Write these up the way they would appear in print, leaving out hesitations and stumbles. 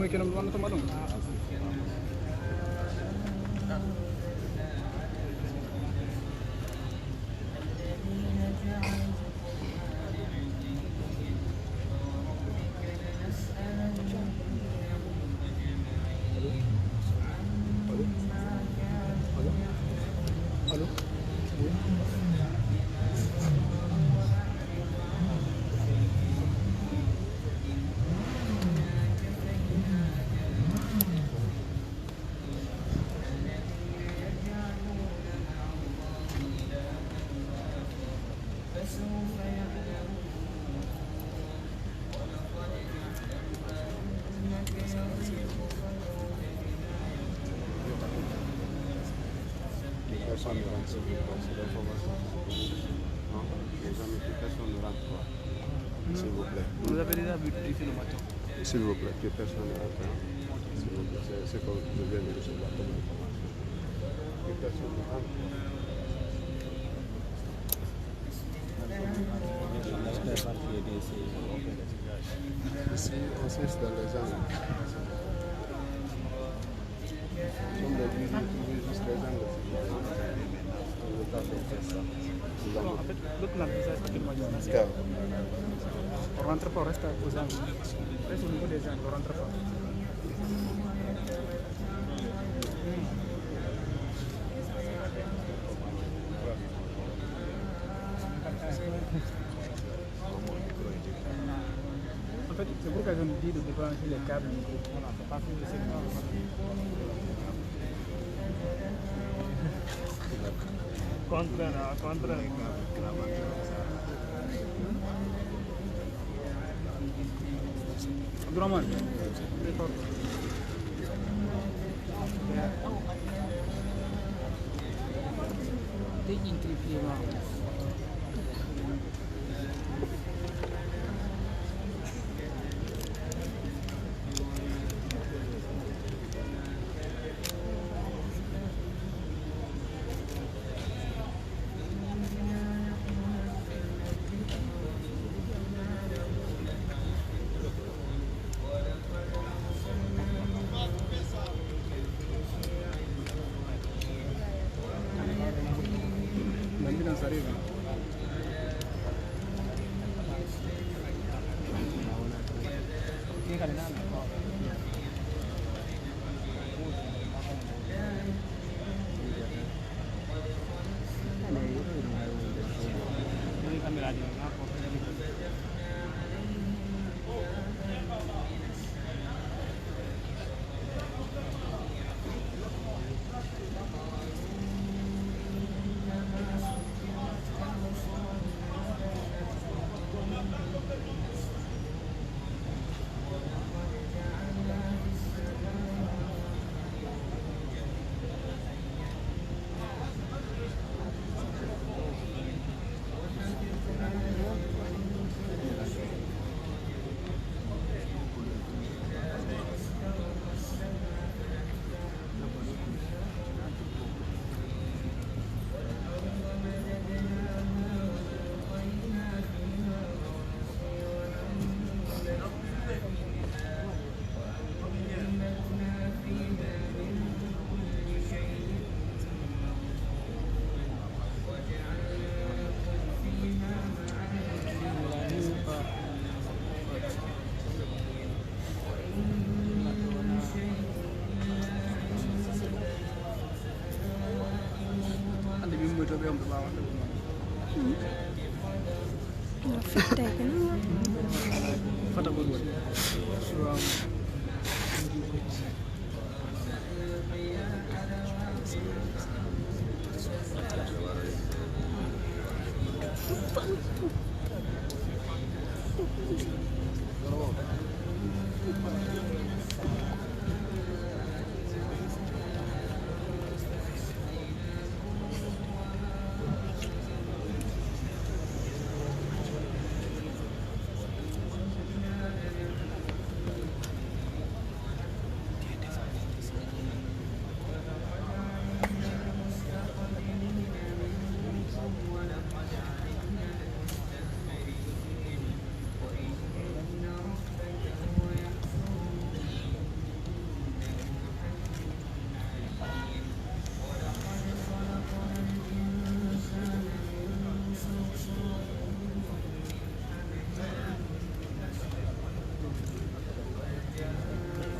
me che non tomato. S'il vous plaît. Vous avez déjà vu du film matin. S'il vous plaît, que personne ne rentre. S'il vous plaît, c'est comme je viens de recevoir comme information. Que personne ne rentre. Ici, on s'installe dans les angles. Comme les juste les angles. On ne peut pas faire ça. Non, en fait, l'autre n'a déjà été majorité. Car, On rentre pas, on reste aux angles. Reste au niveau des angles, on rentre pas. En fait, c'est pourquoi je me dis de débrancher les câbles du groupe. Voilà, c'est pas que c'est contre. Abdurrahman, l'ambulance arrive.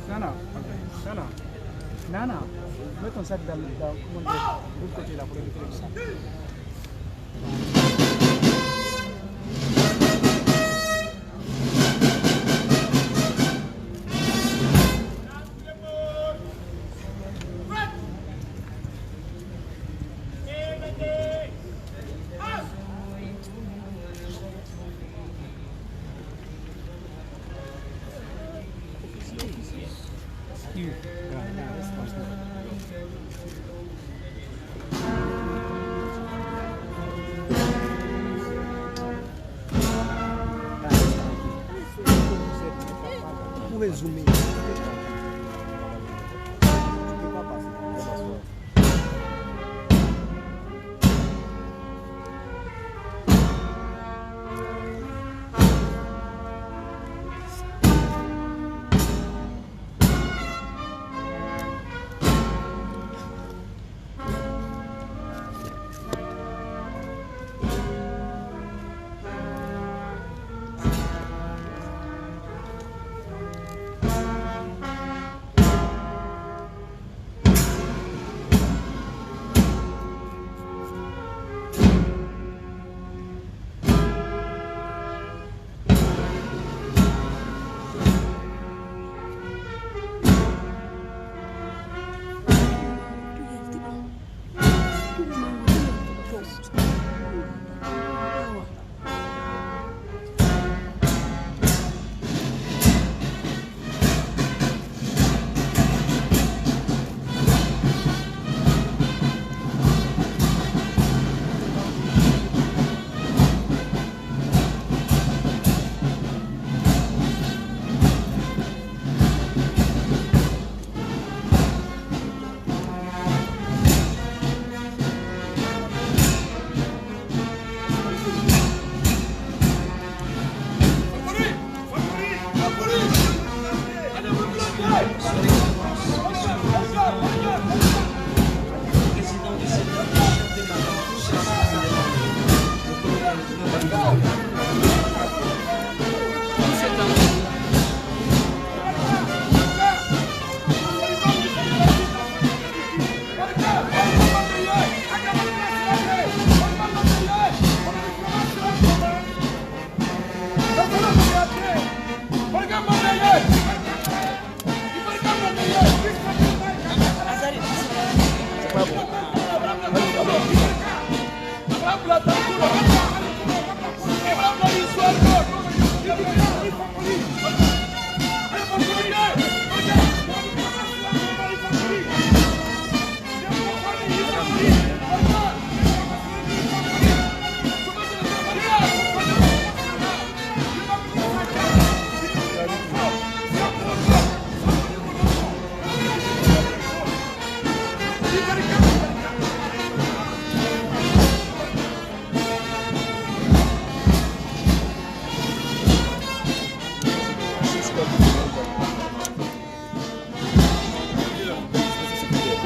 Nana, Nana, Nana, mets ton sac dans l'autre côté là pour éviter le sac. Vous pouvez zoomer.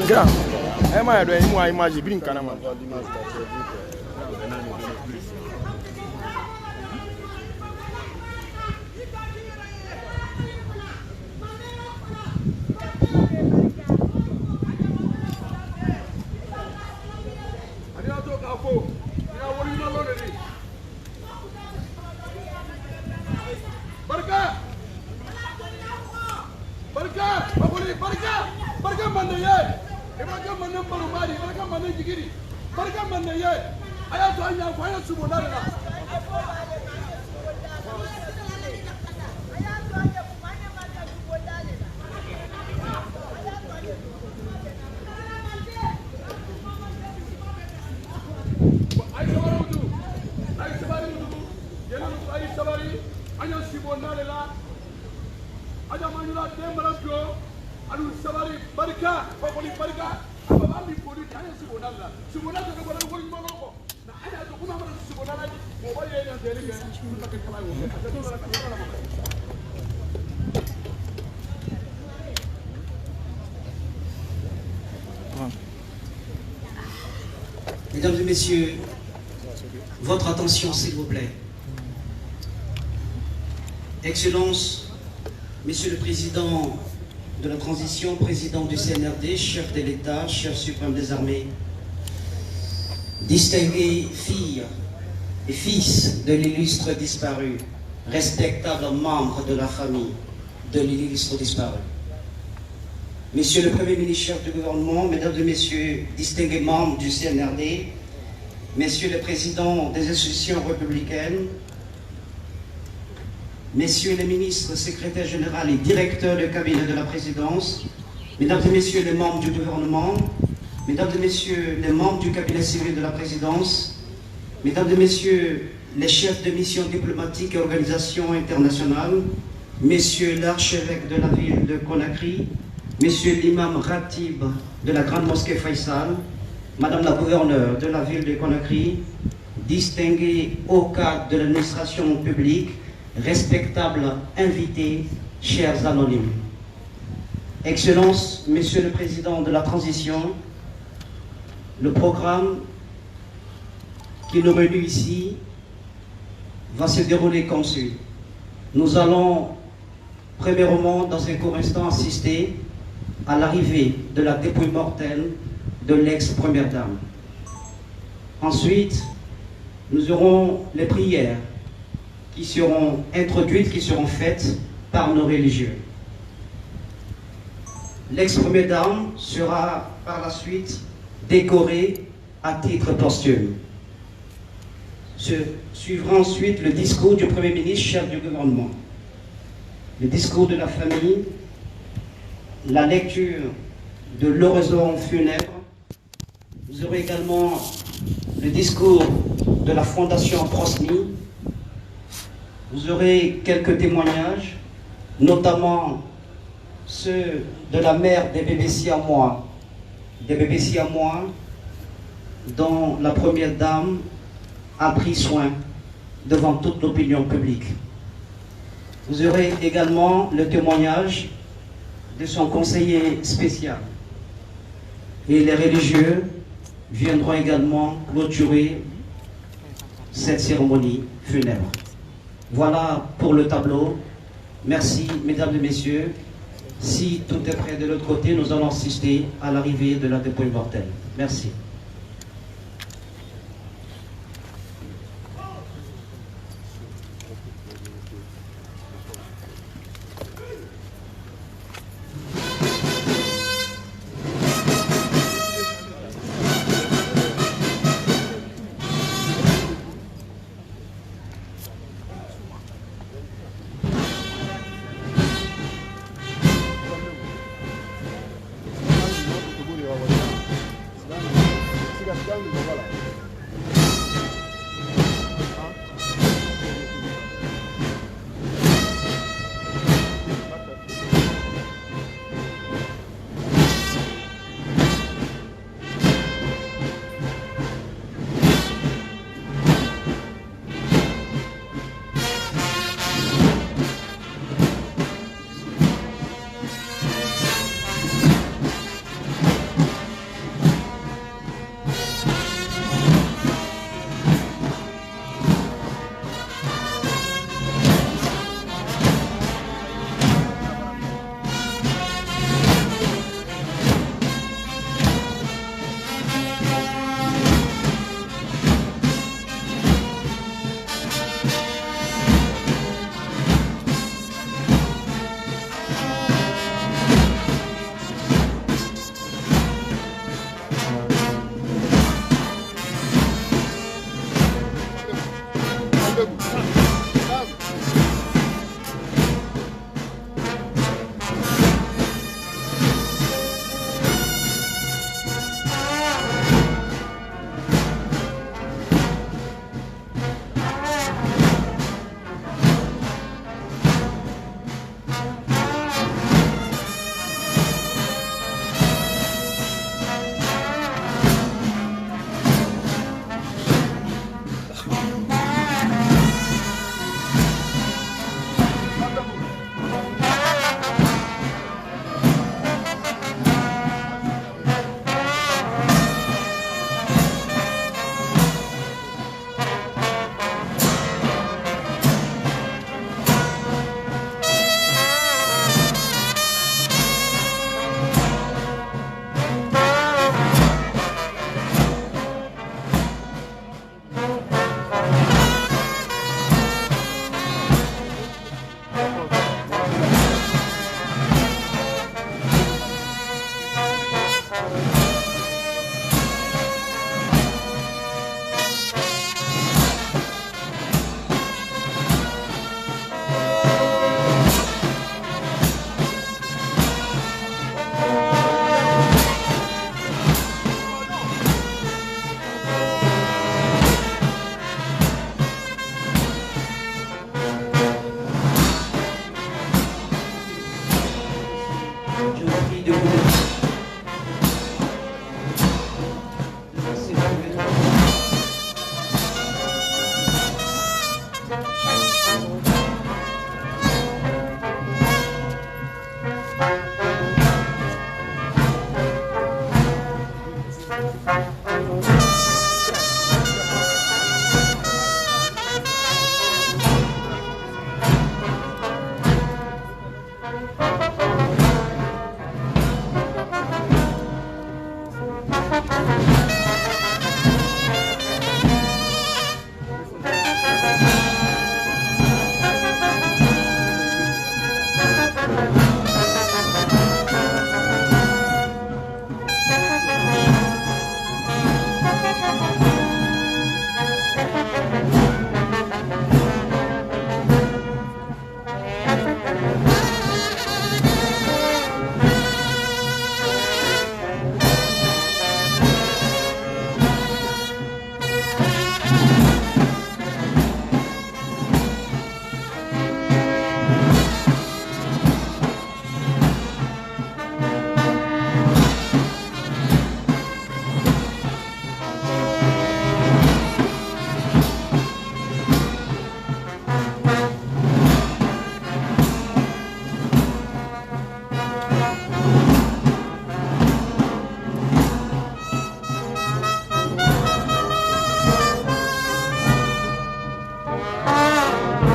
Grand, moi je dois image bien carrément. Mesdames et messieurs, votre attention s'il vous plaît. Excellence, Monsieur le Président de la transition, président du CNRD, chef de l'État, chef suprême des armées, distingués filles et fils de l'illustre disparu, respectables membres de la famille de l'illustre disparu. Monsieur le Premier ministre, chef du gouvernement, Mesdames et Messieurs, distingués membres du CNRD, Messieurs les présidents des institutions républicaines, Messieurs les ministres, secrétaires généraux et directeurs de cabinet de la présidence, Mesdames et Messieurs les membres du gouvernement, Mesdames et Messieurs les membres du cabinet civil de la présidence, Mesdames et Messieurs les chefs de mission diplomatique et organisations internationales, Messieurs l'archevêque de la ville de Conakry, Monsieur l'imam Ratib de la grande mosquée Faisal, Madame la gouverneure de la ville de Conakry, distingués au cadre de l'administration publique, respectables invités, chers anonymes. Excellences, Monsieur le Président de la Transition, le programme qui nous réunit ici va se dérouler comme suit. Nous allons, premièrement, dans un court instant, assister à l'arrivée de la dépouille mortelle de l'ex-première dame. Ensuite, nous aurons les prières qui seront introduites, qui seront faites par nos religieux. L'ex-première dame sera par la suite décorée à titre posthume. Suivra ensuite le discours du Premier ministre, chef du gouvernement, le discours de la famille, la lecture de l'oraison funèbre. Vous aurez également le discours de la Fondation Prosny. Vous aurez quelques témoignages, notamment ceux de la mère des bébés siamois, dont la première dame a pris soin devant toute l'opinion publique. Vous aurez également le témoignage de son conseiller spécial. Et les religieux viendront également clôturer cette cérémonie funèbre. Voilà pour le tableau. Merci, mesdames et messieurs. Si tout est prêt de l'autre côté, nous allons assister à l'arrivée de la dépouille mortelle. Merci. Je vous prie de vous lever. S'il vous plaît.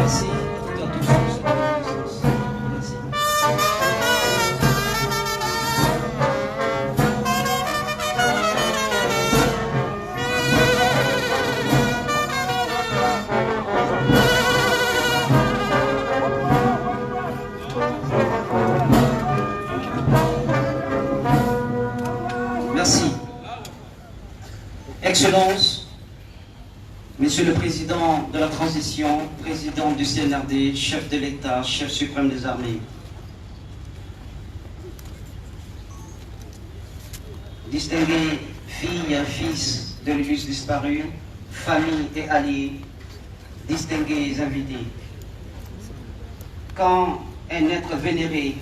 Merci. Merci. Excellences, Monsieur le Président de la Transition, Président du CNRD, chef de l'État, chef suprême des armées, distingués filles et fils de l'illustre disparu, familles et alliés, distingués invités. Quand un être vénéré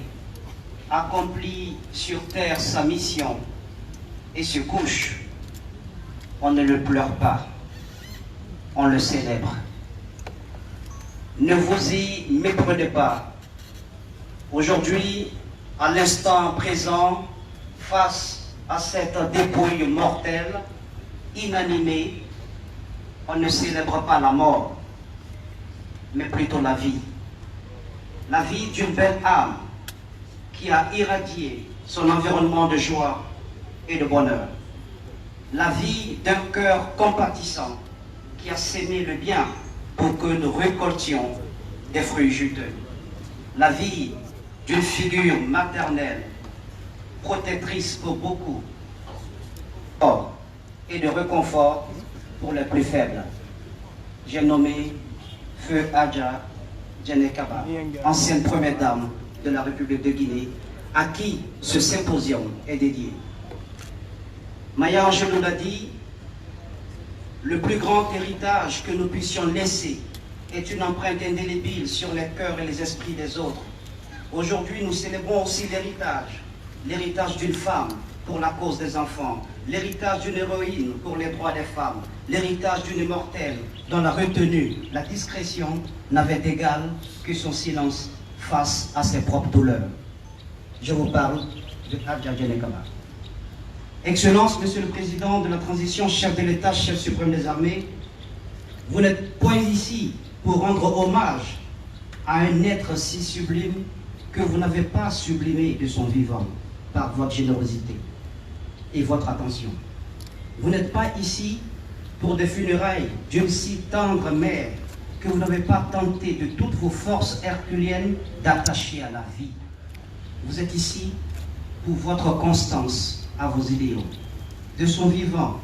accomplit sur terre sa mission et se couche, on ne le pleure pas, on le célèbre. Ne vous y méprenez pas. Aujourd'hui, à l'instant présent, face à cette dépouille mortelle, inanimée, on ne célèbre pas la mort, mais plutôt la vie. La vie d'une belle âme qui a irradié son environnement de joie et de bonheur. La vie d'un cœur compatissant qui a sémé le bien pour que nous récoltions des fruits juteux. La vie d'une figure maternelle, protectrice pour beaucoup, et de réconfort pour les plus faibles. J'ai nommé Feu Adja Djenekaba, ancienne première dame de la République de Guinée, à qui ce symposium est dédié. Maya Angelou l'a dit, le plus grand héritage que nous puissions laisser est une empreinte indélébile sur les cœurs et les esprits des autres. Aujourd'hui, nous célébrons aussi l'héritage d'une femme pour la cause des enfants, l'héritage d'une héroïne pour les droits des femmes, l'héritage d'une immortelle dont la retenue, la discrétion n'avait d'égal que son silence face à ses propres douleurs. Je vous parle de Adja Djenekaba. Excellence, Monsieur le Président de la Transition, chef de l'État, chef suprême des armées, vous n'êtes point ici pour rendre hommage à un être si sublime que vous n'avez pas sublimé de son vivant par votre générosité et votre attention. Vous n'êtes pas ici pour des funérailles d'une si tendre mère que vous n'avez pas tenté de toutes vos forces herculiennes d'attacher à la vie. Vous êtes ici pour votre constance à vos idéaux. De son vivant,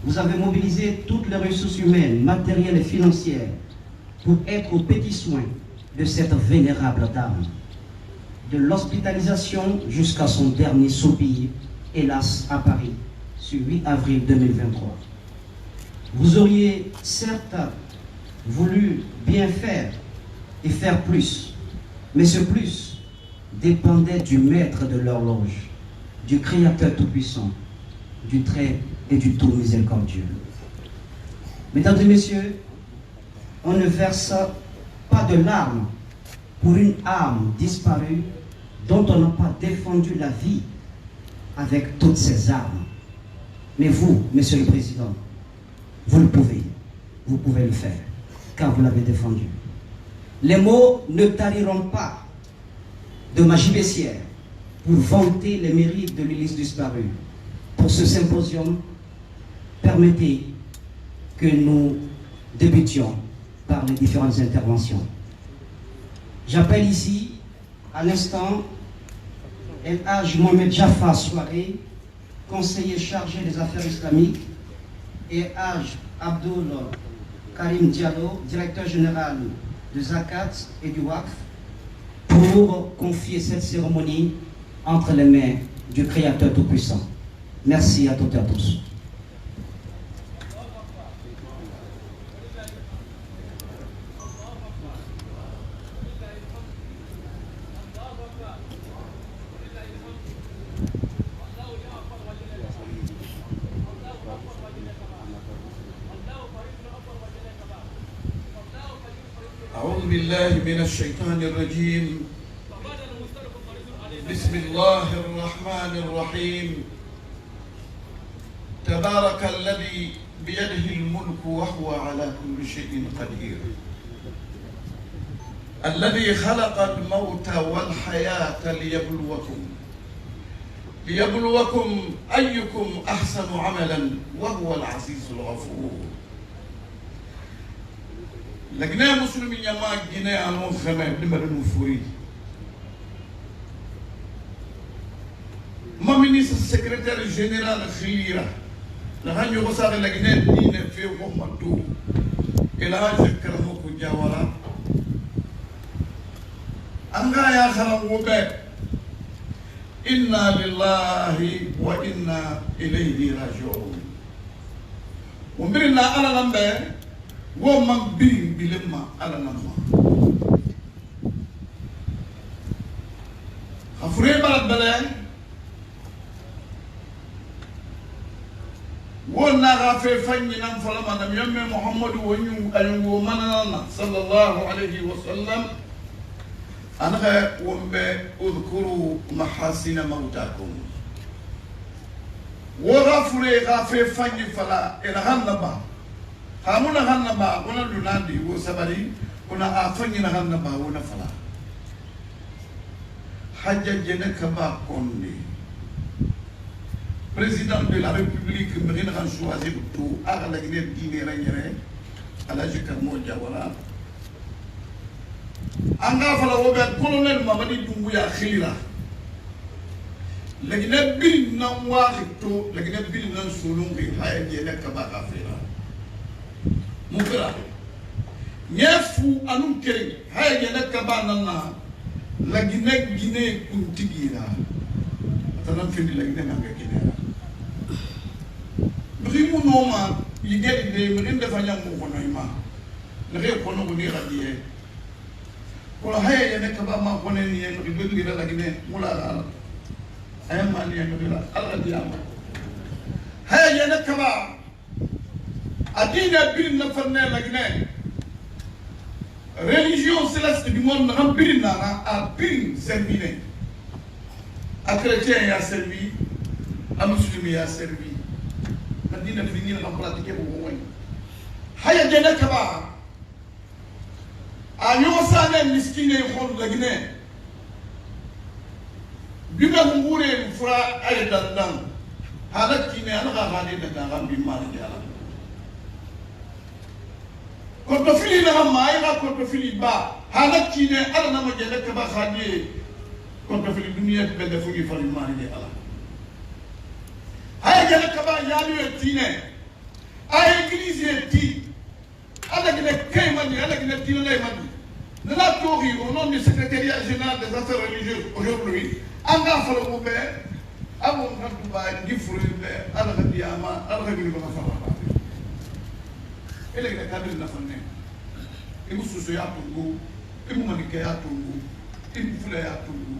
vous avez mobilisé toutes les ressources humaines, matérielles et financières pour être aux petits soins de cette vénérable dame. De l'hospitalisation jusqu'à son dernier soupir, hélas à Paris, sur 8 avril 2023. Vous auriez certes voulu bien faire et faire plus, mais ce plus dépendaient du maître de l'horloge, du Créateur Tout-Puissant, du Très et du Tout Miséricordieux. Mesdames et messieurs, on ne verse pas de larmes pour une âme disparue dont on n'a pas défendu la vie avec toutes ses armes. Mais vous, Monsieur le Président, vous pouvez le faire, car vous l'avez défendu. Les mots ne tariront pas de ma gibecière pour vanter les mérites de l'Ulysse disparu. Pour ce symposium, permettez que nous débutions par les différentes interventions. J'appelle ici, à l'instant, El Hadj Mohamed Jafar Souaré, conseiller chargé des affaires islamiques, et Hadj Abdoul Karim Diallo, directeur général de Zakat et du Waqf, pour confier cette cérémonie entre les mains du Créateur Tout-Puissant. Merci à toutes et à tous. أعوذ بالله من الشيطان الرجيم بسم الله الرحمن الرحيم تبارك الذي بيده الملك وهو على كل شيء قدير الذي خلق الموت والحياة ليبلوكم أيكم أحسن عملا وهو العزيز الغفور لجنا مسلمين يما جنا أنو خمر لمرنو فوري ما ministre secrétaire général خيرة لهان يغسر لجنا دين في محمد إلى ذكره كجوارا أنغا يا خرم وبك إنا لله وإنا إليه راجعون ومرنا على نمبر ومن بين بلما على نمبر خفري بلد بلد ونا غافي فني نم فلما نم يوم محمد ونيو مننا صلى الله عليه وسلم أنا أذكروا محاسن موتاكم وغفري غافي فني فلا إلى غنبا همونا غنبا ونا لنادي وسبري ونا أفني غنبا ونا فلا حاجة جنك با كوني président de la République Mérine a choisi tout à la Guinée à la Jikamo Diawara. Anga fala wobe colonel Mamadi Doumbouya Khira. La Guinée bil nan warito, la Guinée bil nan solongi haye yene kabaka fera. Mukra. Nyefu anum kering haye yene kabana na la Guinée kuntigira. Atanam fini la Guinée nanga Guinée. Brimu noma yigeli de mrinde fanya mu kono ima nge kono ko ni radiye ko haye ya ne kaba ma kono ni en ribe ngira la gine mula ayama ni en ngira ala diyama haye ya ne kaba adina bin na farne la gine religion céleste du monde remplir na a bin servine a chrétien ya servi a musulmi ya servi Nadine finir na pratique pour moi. Haya jena kaba. Anyo sana miskine khon la Guinée. Bima ngure mfra ay dandan. Halat kine ala gadi da ngam bi mal jala. Ko to fili na ma ay ko to fili ba. Halat kine ala na ma jena kaba khadi. Ko to fili dunia be da fugi fali mal jala. Aïe, il y a le Aïe, l'église est dit. Avec les Kaymani, avec les Tilaymani. Nous l'avons au nom du secrétariat général des affaires religieuses aujourd'hui. Anga Falo Moubert, Abou Nadouba, Gifoué, Al-Radiama, Al-Radiama, et les cadres de la famille. Et vous souciez à Togo, et vous maniquez à Togo, et vous voulez à Togo,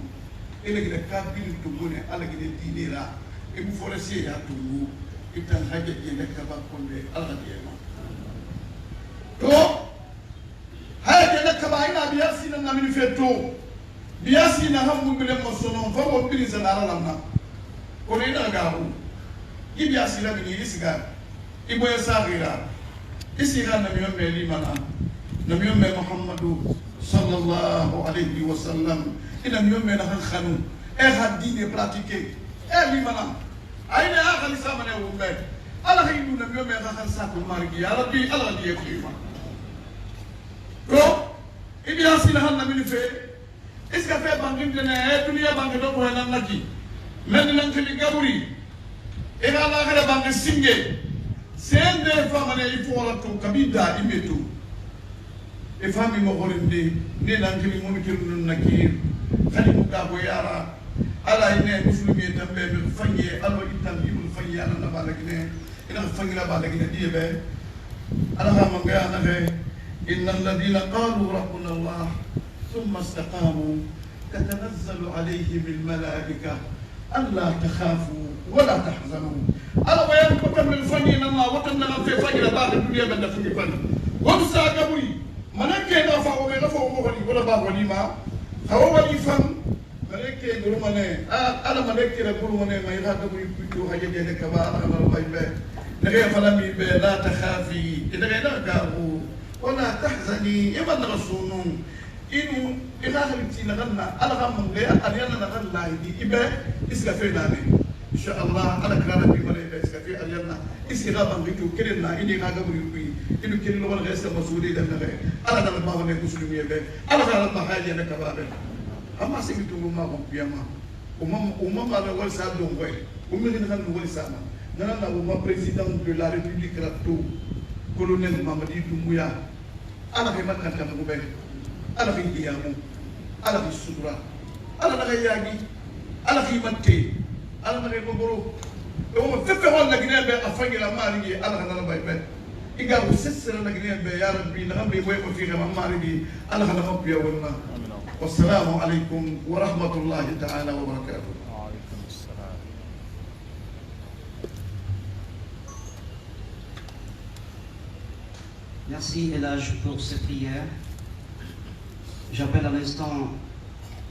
elegide kabiri tungune alagide dinera ibu forestier ya tungu itan haje jene kaba konde ala diyema to haje jene kaba ina biyasi na namini feto biyasi na hamu bile mosono fa wo bili zanara lamna ko ina garu ibiyasi la mini isiga ibo yasagira isiga na miyo meli mana na miyo me muhammadu sallallahu alayhi wa sallam ina miyo me na khanu hadine pratiquer limana aina akhali samane umbe ala haydu na miyo me khan sa ko margi ya rabbi ala diye klima ko ibiyasi la hanna mini fe iska fe bangin dene dunia bangin do ko nan naki men nan kili gaburi ina la khala bangin singe sende famane ifo la to kabida imetu e fami mo horinde ne nan kili mo kirun nakir khali mo ka bo yara ala ine muslimi tambe be fanye alo itam ibul fanye ala na balagine ina fangira balagine dibe ala ha manga na he innal ladina qalu rabbuna allah thumma istaqamu tatanazzalu alayhim al malaika alla takhafu wala tahzanu ala wayan ko tan fanye na ma watan na fe fangira ba dunya be da fangi fan won sa gaburi manake na fa o be na fa o mo wala ba wali ma hawa wali fan maleke guru mane ala maleke ra guru mane mai ha guru pitu haje de kaba ala ala bay be nage falami be la takhafi nage na garu wala tahzani iban rasulun inu ina halti na ganna ala gamma be aliyana na ganna di ibe iska fe na ne insha Allah ala kala bi mane be iska fe aliyana iska ga ban bitu kirinna ini ga guru pi inu kirin wala ga iska masudi dan nage ala da ba ne muslimi be ala ga ba haje na kaba be amma sai mutum ma ban biya ma umma ma da wal sa don wai umma ne kan wal sa ma nan na umma président de la république rato colonel Mamadi Doumbouya ala ke makkan ta mu be ala ke diyamu ala ke sura ala na yagi ala ke matte ala na ke gogoro e umma fefe hol la gine be afangira mari ala na bay be iga ko sesere na gine be ya rabbi na ambe boy ko fi ma mari ala na ko biya wonna والسلام عليكم ورحمة الله تعالى وبركاته. وعليكم السلام. Merci Elhadj pour cette prière. J'appelle à l'instant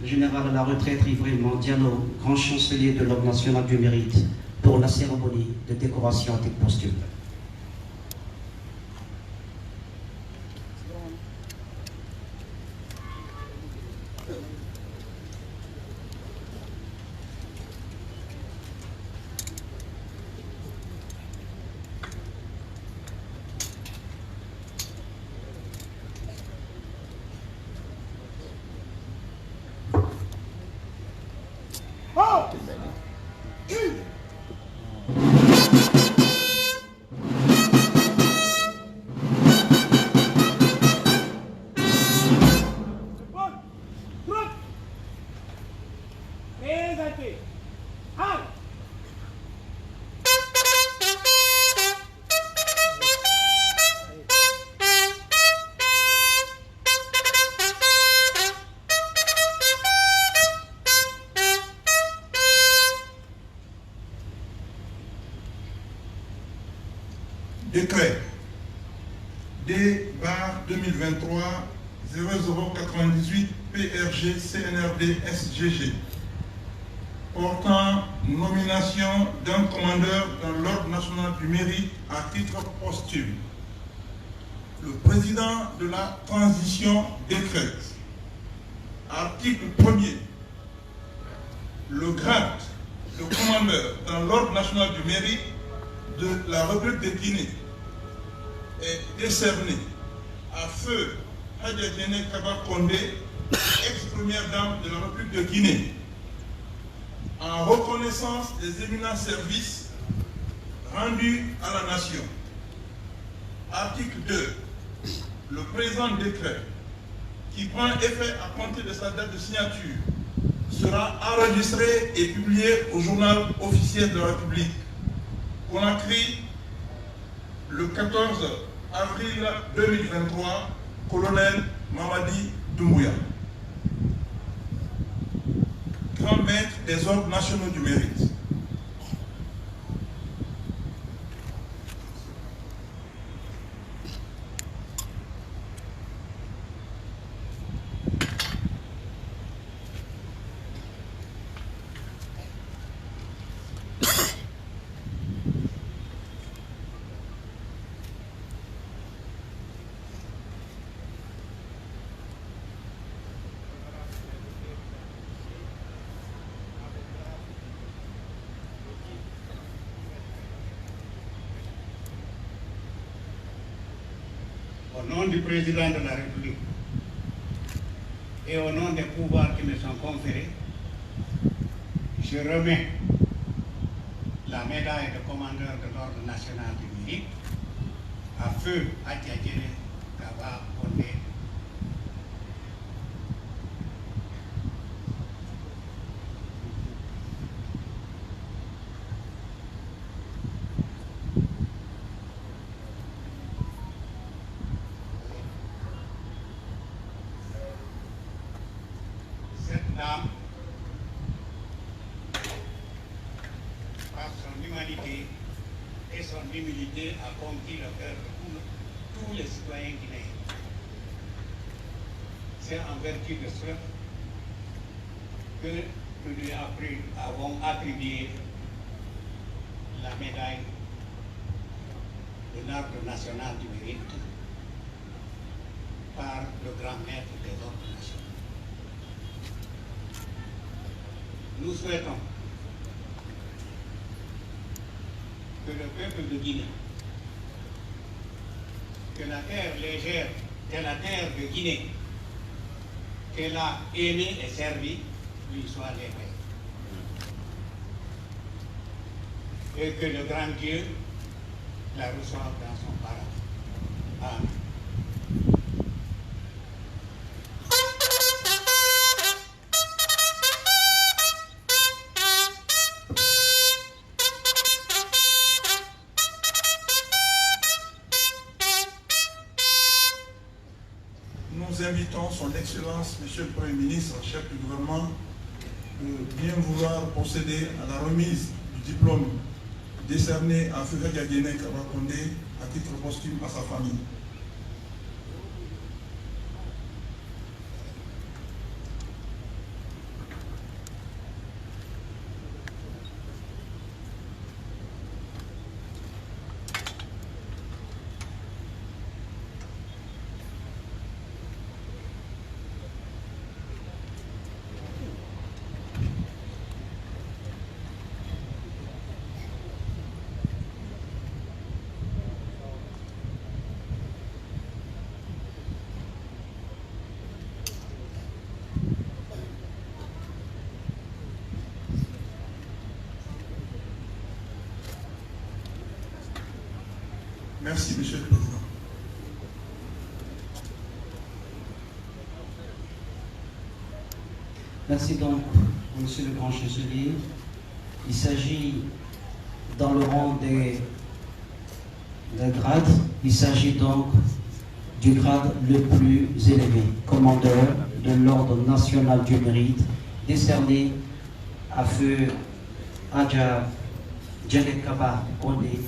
le général à la retraite Ibrahima Diallo, grand chancelier de l'Ordre national du mérite, pour la cérémonie de décoration à titre posthume. Décret D/2023-0098 PRG CNRD SGG portant nomination d'un commandeur dans l'Ordre national du mérite à titre posthume. Le président de la transition décrète, article 1er, le grade de commandeur dans l'Ordre national du mérite de la République de Guinée est décerné à feu Hadjadjene Kaba Kondé, ex-première dame de la République de Guinée, en reconnaissance des éminents services rendus à la nation. Article 2. Le présent décret, qui prend effet à compter de sa date de signature, sera enregistré et publié au journal officiel de la République. Conakry, le 14 avril 2023, colonel Mamadi Doumbouya. grand maître des ordres nationaux du mérite. Au nom du président de la République et au nom des pouvoirs qui me sont conférés, je remets la médaille de commandeur de l'Ordre national du mérite à feu Adjadjere Kaba Ondé. Dame, par son humanité et son humilité, a conquis le cœur de tous les citoyens guinéens. C'est en vertu de cela que nous lui avons attribué la médaille de l'Ordre national du mérite par le grand maître des ordres nationaux. Nous souhaitons que le peuple de Guinée, que la terre légère, que la terre de Guinée, qu'elle a aimé et servi, lui soit lévée. Et que le grand Dieu la reçoive dans son paradis. Amen. Nous invitons son Excellence, Monsieur le Premier ministre, chef du gouvernement, de bien vouloir procéder à la remise du diplôme décerné à Feu Adjadjere Kaba Ondé à titre posthume à sa famille. Merci, Monsieur le Président. Merci donc, Monsieur le Grand Chancelier. Il s'agit, dans le rang des grades, il s'agit donc du grade le plus élevé, commandeur de l'Ordre national du mérite, décerné à Feu Adjadjere Kaba Ondé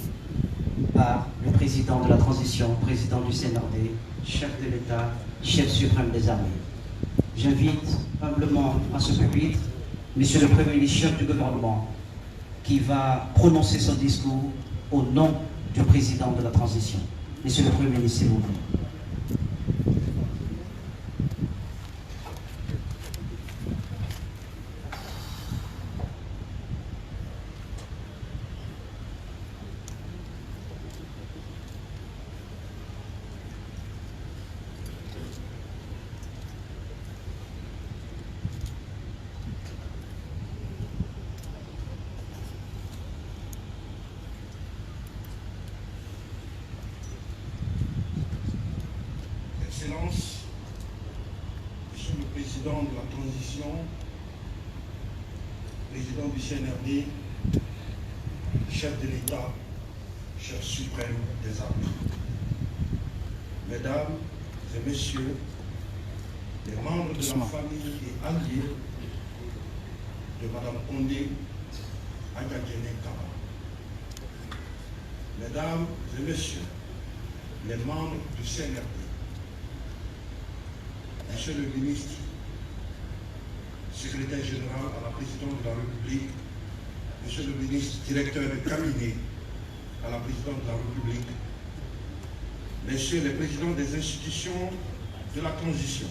par le président de la transition, président du CNRD, chef de l'État, chef suprême des armées. J'invite humblement à ce pupitre Monsieur le Premier ministre, chef du gouvernement, qui va prononcer son discours au nom du président de la transition. Monsieur le Premier ministre, s'il vous plaît. Excellences, Monsieur le Président de la Transition, Président du CNRD, chef de l'État, chef suprême des armées, Mesdames et Messieurs, les membres de la famille et alliés de Mme Condé Agadjene Kaba. Mesdames et Messieurs, les membres du CNRD, Monsieur le ministre, secrétaire général à la présidence de la République, Monsieur le ministre, directeur de cabinet à la présidence de la République, Messieurs les présidents des institutions de la transition,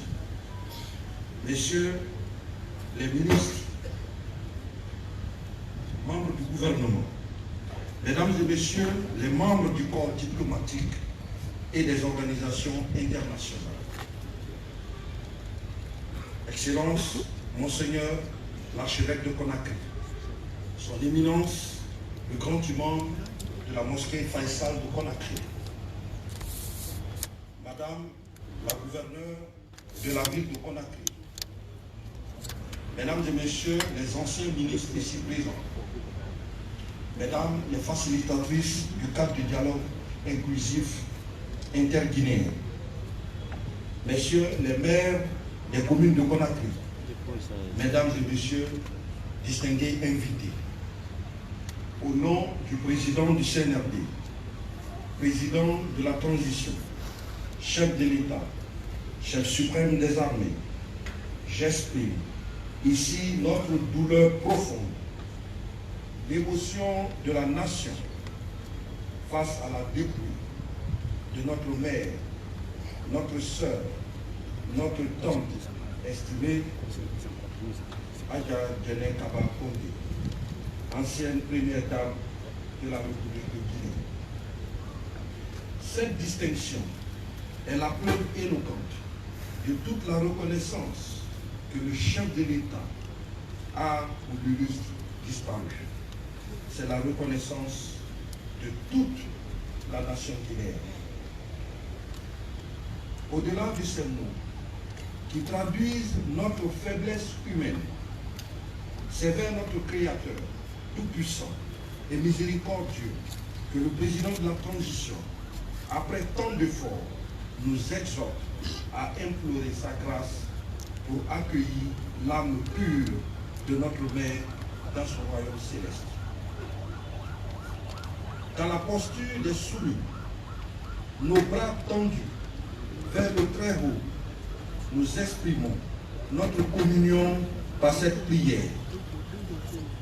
Messieurs les ministres, membres du gouvernement, Mesdames et Messieurs les membres du corps diplomatique et des organisations internationales, Excellence, Monseigneur l'archevêque de Conakry, Son Éminence, le grand imam de la mosquée Faisal de Conakry, Madame la gouverneure de la ville de Conakry, Mesdames et Messieurs les anciens ministres ici présents, Mesdames les facilitatrices du cadre du dialogue inclusif interguinéen, Messieurs les maires des communes de Conakry, Mesdames et Messieurs, distingués invités, au nom du président du CNRD, président de la transition, chef de l'État, chef suprême des armées, j'exprime ici notre douleur profonde, l'émotion de la nation face à la dépouille de notre mère, notre sœur, notre tante estimée, Agadjene Kaba Condé, ancienne première dame de la République de Guinée. Cette distinction est la preuve éloquente de toute la reconnaissance que le chef de l'État a pour l'illustre disparu. C'est la reconnaissance de toute la nation guinéenne. Au-delà de ces mots qui traduisent notre faiblesse humaine, c'est vers notre Créateur tout-puissant et miséricordieux que le président de la transition, après tant d'efforts, nous exhorte à implorer sa grâce pour accueillir l'âme pure de notre Mère dans son royaume céleste. Dans la posture des soumis, nos bras tendus vers le très haut, nous exprimons notre communion par cette prière.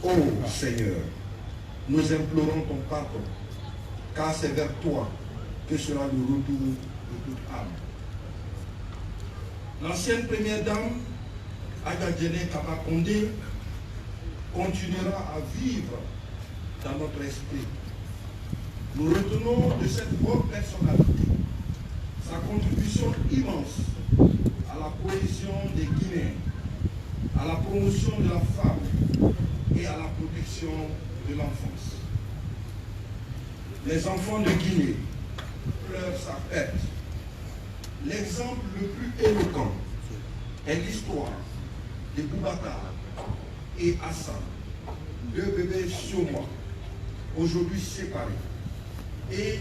Ô Seigneur, nous implorons ton pardon, car c'est vers toi que sera le retour de toute âme. L'ancienne première dame, Agadjene Kaba Condé, continuera à vivre dans notre esprit. Nous retenons de cette haute personnalité sa contribution immense à la cohésion des Guinéens, à la promotion de la femme et à la protection de l'enfance. Les enfants de Guinée pleurent sa perte. L'exemple le plus éloquent est l'histoire de Boubacar et Hassan, deux bébés chômeurs, aujourd'hui séparés, et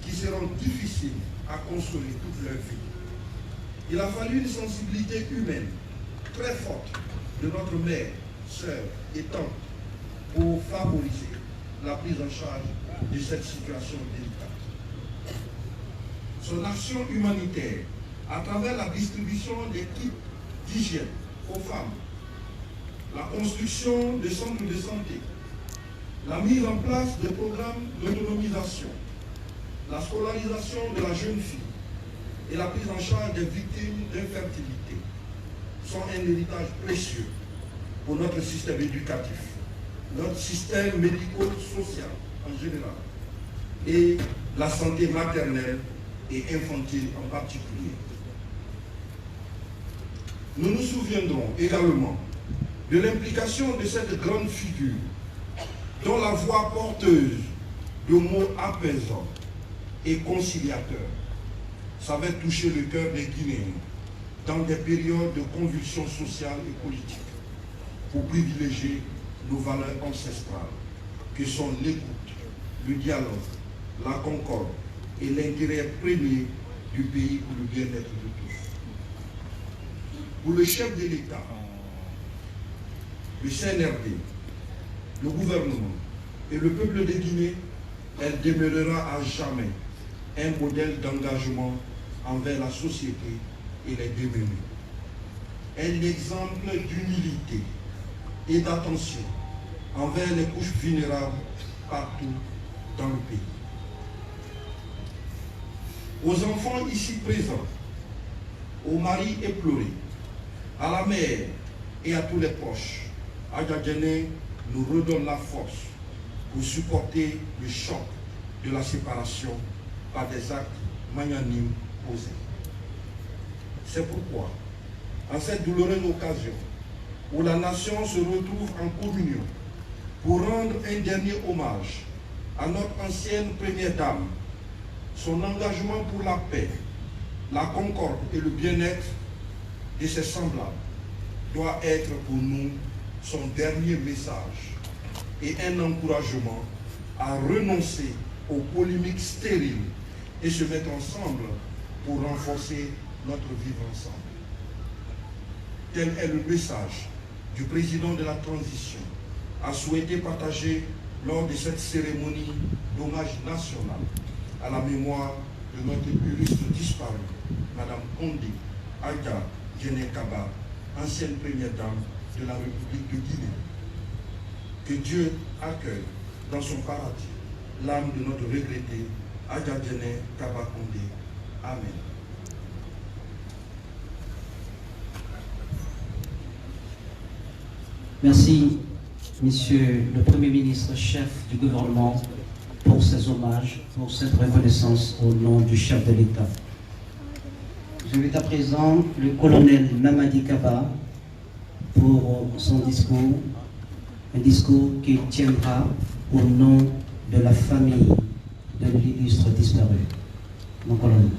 qui seront difficiles à consoler toute leur vie. Il a fallu une sensibilité humaine très forte de notre mère, sœur et tante pour favoriser la prise en charge de cette situation délicate. Son action humanitaire, à travers la distribution des kits d'hygiène aux femmes, la construction de centres de santé, la mise en place de programmes d'autonomisation, la scolarisation de la jeune fille et la prise en charge des victimes d'infertilité sont un héritage précieux pour notre système éducatif, notre système médico-social en général et la santé maternelle et infantile en particulier. Nous nous souviendrons également de l'implication de cette grande figure dont la voix porteuse de mots apaisants et conciliateurs savait toucher le cœur des Guinéens dans des périodes de convulsions sociales et politiques pour privilégier nos valeurs ancestrales que sont l'écoute, le dialogue, la concorde et l'intérêt premier du pays pour le bien-être de tous. Pour le chef de l'État, le CNRD, le gouvernement et le peuple de Guinée, elle demeurera à jamais un modèle d'engagement envers la société et les démunis. Un exemple d'humilité et d'attention envers les couches vulnérables partout dans le pays. Aux enfants ici présents, aux maris éplorés, à la mère et à tous les proches, Adja Diéné nous redonne la force pour supporter le choc de la séparation par des actes magnanimes posés. C'est pourquoi, en cette douloureuse occasion où la nation se retrouve en communion pour rendre un dernier hommage à notre ancienne première dame, son engagement pour la paix, la concorde et le bien-être de ses semblables doit être pour nous son dernier message et un encouragement à renoncer aux polémiques stériles et se mettre ensemble pour renforcer notre vivre ensemble. Tel est le message du président de la transition a souhaité partager lors de cette cérémonie d'hommage national à la mémoire de notre juriste disparu, Madame Condé Adja Diéné Kaba, ancienne première dame de la République de Guinée. Que Dieu accueille dans son paradis l'âme de notre regretté Adja Diéné Kaba Condé. Amen. Merci, Monsieur le Premier ministre, chef du gouvernement, pour ces hommages, pour cette reconnaissance au nom du chef de l'État. J'invite à présent le colonel Mamadi Kaba pour son discours, un discours qu'il tiendra au nom de la famille de l'illustre disparu. Mon colonel.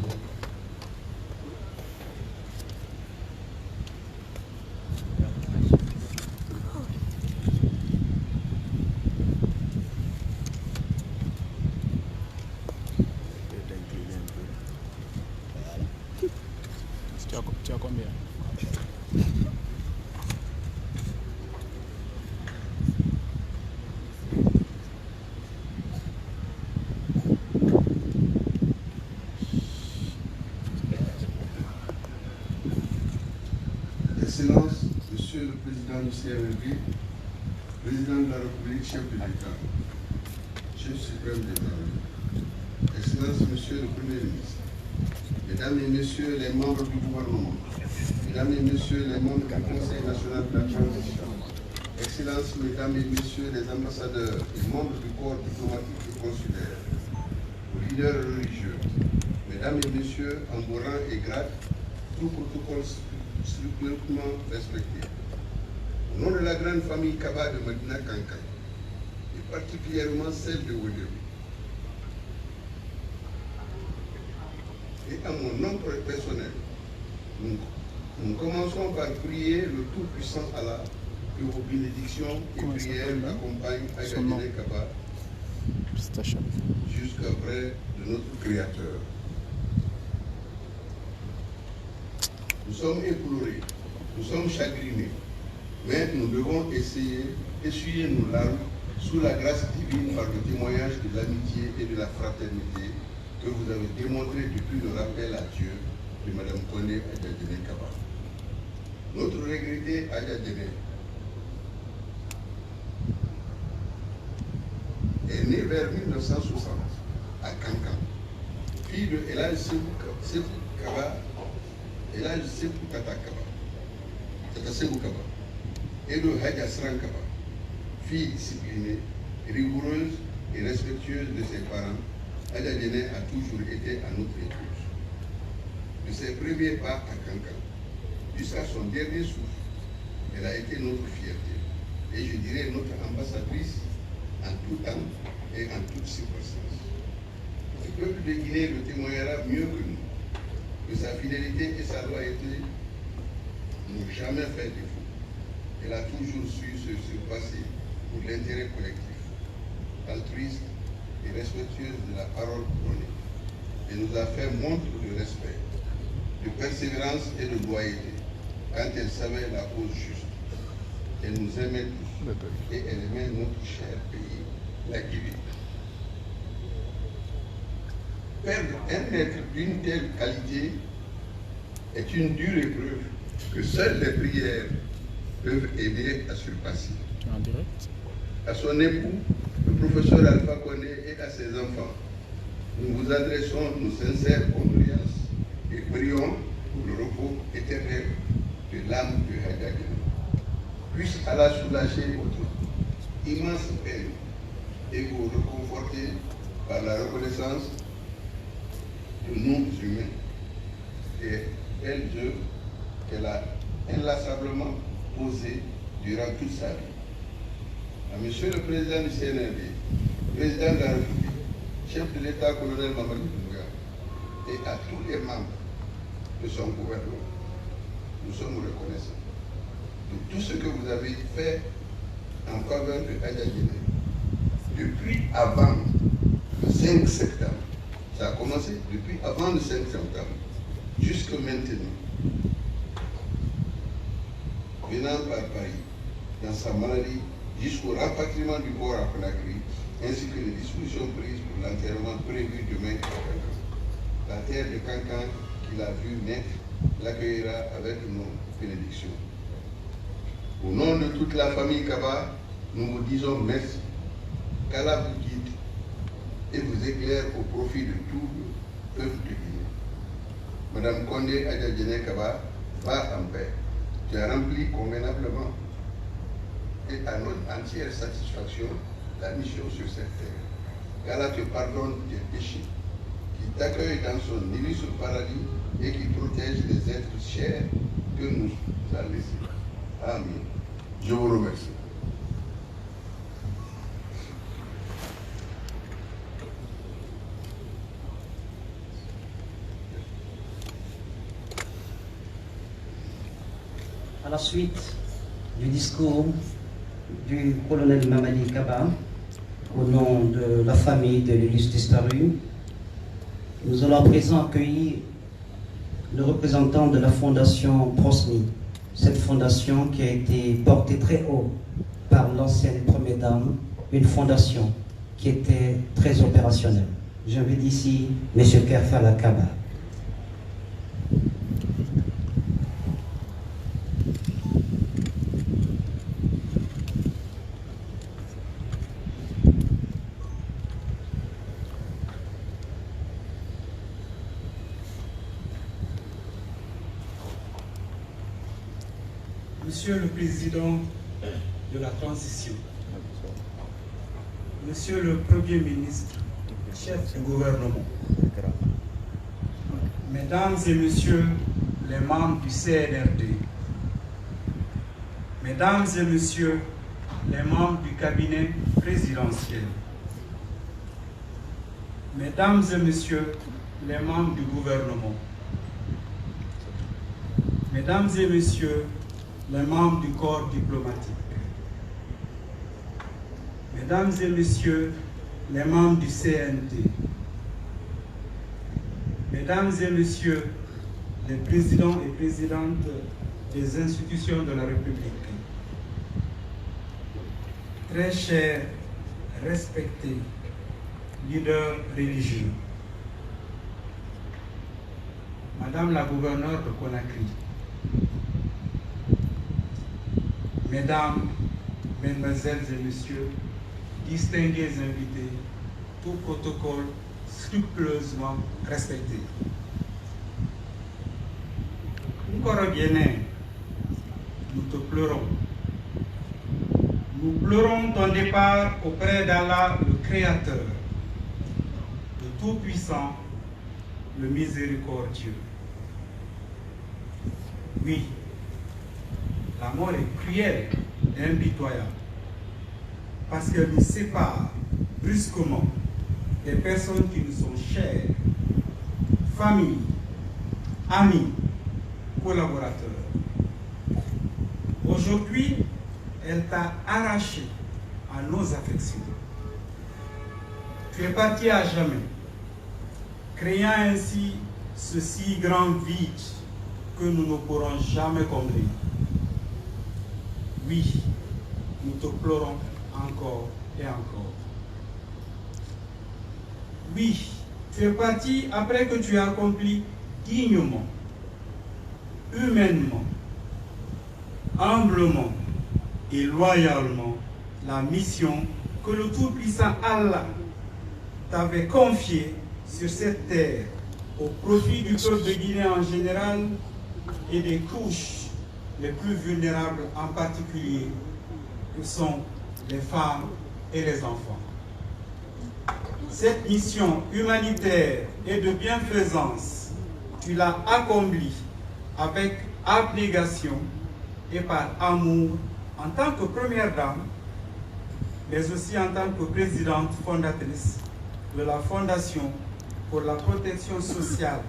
Tu as combien? Excellence, Monsieur le Président du CNRD, Président de la République, chef de l'État, chef suprême d'État, Excellence, Monsieur le Premier ministre, Mesdames et Messieurs les membres du gouvernement, Mesdames et Messieurs les membres du Conseil national de la transition, Excellences, Mesdames et Messieurs les ambassadeurs et membres du corps diplomatique et consulaire, aux leaders religieux, Mesdames et Messieurs en vos rangs et grades, tout protocole scrupuleusement respecté. Au nom de la grande famille Kaba de Medina Kankan, et particulièrement celle de Wodéou, et à mon nom personnel, nous commençons par prier le Tout-Puissant Allah que vos bénédictions et prières accompagnent Adja Diéné Kaba jusqu'auprès de notre Créateur. Nous sommes éplorés, nous sommes chagrinés, mais nous devons essuyer nos larmes sous la grâce divine par le témoignage de l'amitié et de la fraternité que vous avez démontré depuis le rappel à Dieu de Mme Condé Adja Diéné Kaba. Notre regretté Adja Diéné est né vers 1960 à Kankan, fille de Elhadj Sékou Kaba, Elhadj Sékou Tata Kaba, et de Hadja Sran Kaba, fille disciplinée, rigoureuse et respectueuse de ses parents. Adja Diéné a toujours été à notre épouse. De ses premiers pas à Kankan jusqu'à son dernier souffle, elle a été notre fierté et je dirais notre ambassadrice en tout temps et en toutes circonstances. Le peuple de Guinée le témoignera mieux que nous, que sa fidélité et sa loyauté n'ont jamais fait défaut. Elle a toujours su se surpasser pour l'intérêt collectif, altruiste et respectueuse de la parole prônée. Elle nous a fait montre de respect, de persévérance et de loyauté quand elle savait la cause juste. Elle nous aimait tous et elle aimait notre cher pays, la Guinée. Perdre un être d'une telle qualité est une dure épreuve que seules les prières peuvent aider à surpasser. En direct. À son époux, le professeur Alpha Condé, et à ses enfants, nous vous adressons nos sincères condoléances et prions pour le repos éternel de l'âme de Hadja Djenné. Puisse Allah soulager votre immense peine et vous réconforter par la reconnaissance de nous humains et belles œuvres qu'elle a inlassablement posées durant toute sa vie. À Monsieur le Président du CNRD, Président de la République, chef de l'État, colonel Mamadou Doumbouya, et à tous les membres de son gouvernement, nous sommes reconnaissants de tout ce que vous avez fait en faveur de Hadja Djenné depuis avant le 5 septembre. Ça a commencé depuis avant le 5 septembre, jusqu'à maintenant. Venant par Paris, dans sa maladie, jusqu'au rapatriement du corps à Conakry, ainsi que les dispositions prises pour l'enterrement prévu demain à Cancan. La terre de Cancan qu'il a vu naître l'accueillera avec nos bénédictions. Au nom de toute la famille Kaba, nous vous disons merci. Qu'Allah vous guide et vous éclaire au profit de tout le peuple de Guinée. Madame Condé Hadja Djenné Kaba, va en paix. Tu as rempli convenablement et à notre entière satisfaction la mission sur cette terre. Qu'Allah te pardonne tes péchés, qu'il t'accueille dans son illustre paradis et qu'il protège les êtres chers que nous a laissés. Amen. Je vous remercie. À la suite du discours du colonel Mamadi Kaba, au nom de la famille de l'illustre disparu, nous allons à présent accueillir le représentant de la fondation Prosmi, cette fondation qui a été portée très haut par l'ancienne première dame, une fondation qui était très opérationnelle. J'invite ici M. Kerfala Kaba. Monsieur le Président de la Transition, Monsieur le Premier ministre, chef du gouvernement, Mesdames et Messieurs les membres du CNRD, Mesdames et Messieurs les membres du cabinet présidentiel, Mesdames et Messieurs les membres du gouvernement, Mesdames et Messieurs les membres du corps diplomatique, Mesdames et Messieurs les membres du CNT, Mesdames et Messieurs les présidents et présidentes des institutions de la République, très chers, respectés leaders religieux, Madame la gouverneure de Conakry, Mesdames, Mesdemoiselles et Messieurs, distingués invités, tout protocole scrupuleusement respecté. Nkoro Djenné, nous te pleurons. Nous pleurons ton départ auprès d'Allah, le Créateur, le Tout-Puissant, le Miséricordieux. Oui, la mort est cruelle et impitoyable parce qu'elle nous sépare brusquement des personnes qui nous sont chères, famille, amis, collaborateurs. Aujourd'hui, elle t'a arraché à nos affections. Tu es parti à jamais, créant ainsi ce si grand vide que nous ne pourrons jamais combler. Oui, nous te pleurons encore et encore. Oui, tu es parti après que tu as accompli dignement, humainement, humblement et loyalement la mission que le Tout-Puissant Allah t'avait confiée sur cette terre au profit du peuple de Guinée en général et des couches les plus vulnérables en particulier, que sont les femmes et les enfants. Cette mission humanitaire et de bienfaisance, tu l'as accomplie avec abnégation et par amour en tant que première dame, mais aussi en tant que présidente fondatrice de la Fondation pour la protection sociale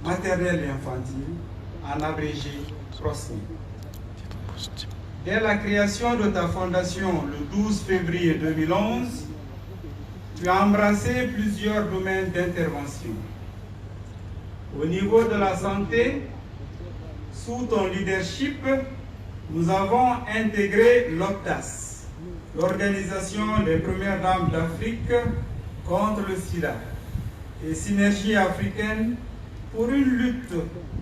maternelle et infantile, en abrégé FROSNI. Dès la création de ta fondation le 12 février 2011, tu as embrassé plusieurs domaines d'intervention. Au niveau de la santé, sous ton leadership, nous avons intégré l'OPTAS, l'Organisation des Premières Dames d'Afrique contre le sida, et Synergie africaine pour une lutte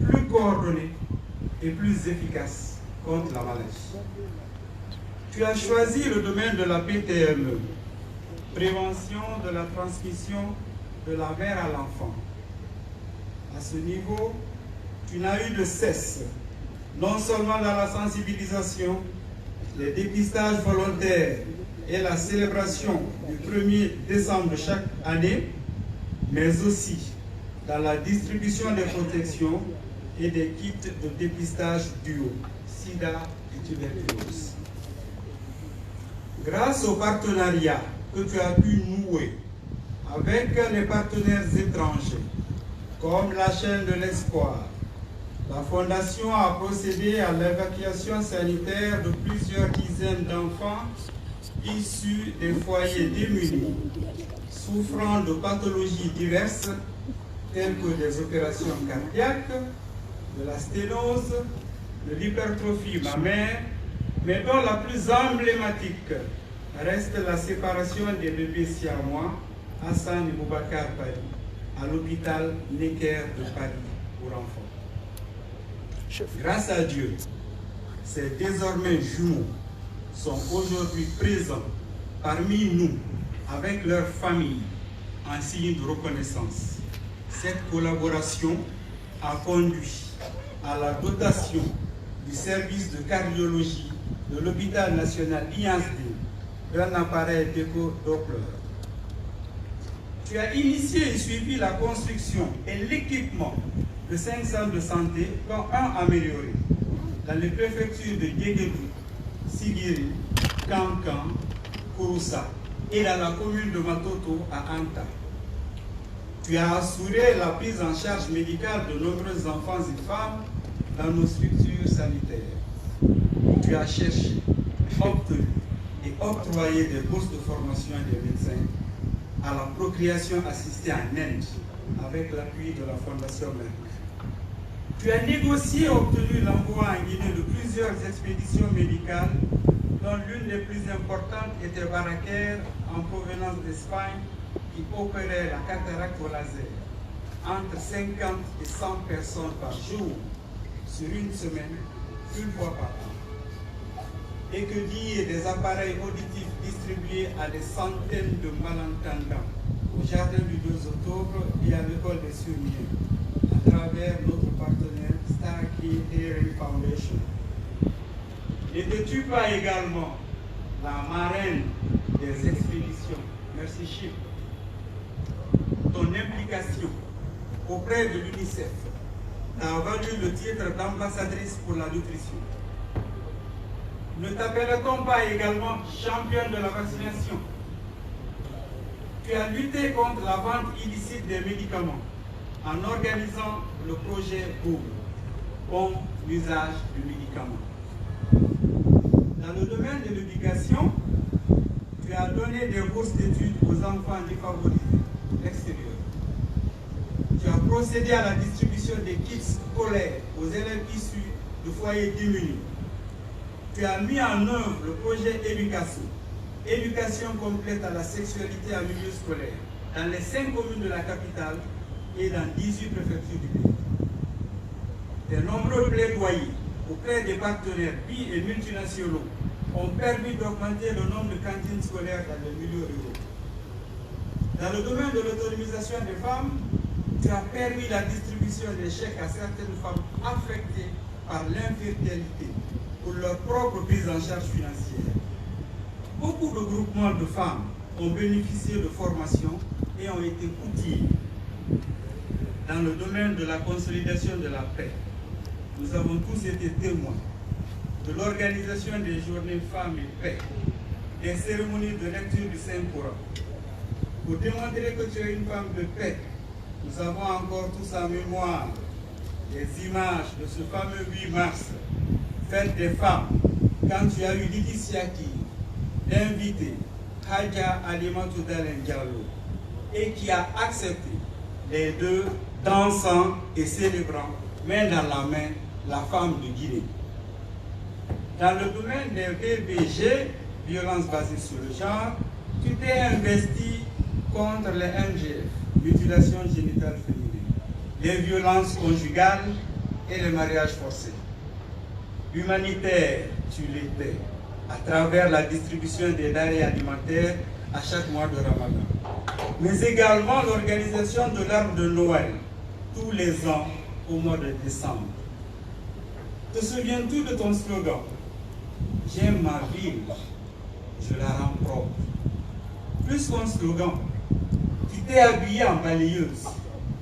plus coordonnée et plus efficace contre la maladie. Tu as choisi le domaine de la PTME, prévention de la transmission de la mère à l'enfant. À ce niveau, tu n'as eu de cesse, non seulement dans la sensibilisation, les dépistages volontaires et la célébration du 1er décembre de chaque année, mais aussi dans la distribution des protections et des kits de dépistage duo, sida et tuberculose. Grâce au partenariat que tu as pu nouer avec les partenaires étrangers, comme la chaîne de l'espoir, la Fondation a procédé à l'évacuation sanitaire de plusieurs dizaines d'enfants issus des foyers démunis, souffrant de pathologies diverses, telles que des opérations cardiaques, de la sténose, de l'hypertrophie mammaire, mais dont la plus emblématique reste la séparation des bébés siamois, Hassan et Boubacar Paris, à l'hôpital Necker de Paris pour enfants. Grâce à Dieu, ces désormais jumeaux sont aujourd'hui présents parmi nous avec leurs familles en signe de reconnaissance. Cette collaboration a conduit à la dotation du service de cardiologie de l'hôpital national INSD d'un appareil d'écho-Doppler. Tu as initié et suivi la construction et l'équipement de 5 centres de santé, dont un amélioré, dans les préfectures de Guéguédou, Sigiri, Kankan, Kouroussa et dans la commune de Matoto à Anta. Tu as assuré la prise en charge médicale de nombreux enfants et femmes dans nos structures sanitaires. Tu as cherché, obtenu et octroyé des bourses de formation des médecins à la procréation assistée en Inde avec l'appui de la Fondation Merck. Tu as négocié et obtenu l'envoi en Guinée de plusieurs expéditions médicales, dont l'une des plus importantes était Baraker, en provenance d'Espagne, qui opérait la cataracte au laser, entre 50 et 100 personnes par jour, sur une semaine, une fois par an. Et que dire des appareils auditifs distribués à des centaines de malentendants au jardin du 2 octobre et à l'école des Surmiers, à travers notre partenaire Starkey Hearing Foundation. N'étais-tu pas également la marraine des expéditions? Merci Chip. Ton implication auprès de l'UNICEF t'a valu le titre d'ambassadrice pour la nutrition. Ne t'appelle-t-on pas également championne de la vaccination? Tu as lutté contre la vente illicite des médicaments en organisant le projet BOOM, bon usage du médicament. Dans le domaine de l'éducation, tu as donné des bourses d'études aux enfants défavorisés, l'extérieur. Tu as procédé à la distribution des kits scolaires aux élèves issus de foyers démunis. tu as mis en œuvre le projet Éducation, éducation complète à la sexualité en milieu scolaire, dans les 5 communes de la capitale et dans 18 préfectures du pays. De nombreux plaidoyers auprès des partenaires bi- et multinationaux ont permis d'augmenter le nombre de cantines scolaires dans les milieux ruraux. Dans le domaine de l'autonomisation des femmes, tu as permis la distribution des chèques à certaines femmes affectées par l'infertilité pour leur propre prise en charge financière. Beaucoup de groupements de femmes ont bénéficié de formations et ont été outillés. Dans le domaine de la consolidation de la paix, nous avons tous été témoins de l'organisation des journées femmes et paix, des cérémonies de lecture du Saint-Coran. Pour démontrer que tu es une femme de paix, nous avons encore tous en mémoire les images de ce fameux 8 mars, fête des femmes, quand tu as eu l'initiative d'inviter Hadja Alimatou Dalen Diallo et qui a accepté les deux dansant et célébrant main dans la main la femme de Guinée. Dans le domaine des VBG, violences basées sur le genre, tu t'es investi contre les MGF, mutilations génitales féminines, les violences conjugales et les mariages forcés. Humanitaire, tu l'étais, à travers la distribution des denrées alimentaires à chaque mois de Ramadan, mais également l'organisation de l'arbre de Noël tous les ans au mois de décembre. Te souviens-tu de ton slogan? J'aime ma ville, je la rends propre. Plus qu'un slogan, tu t'es habillé en balayeuse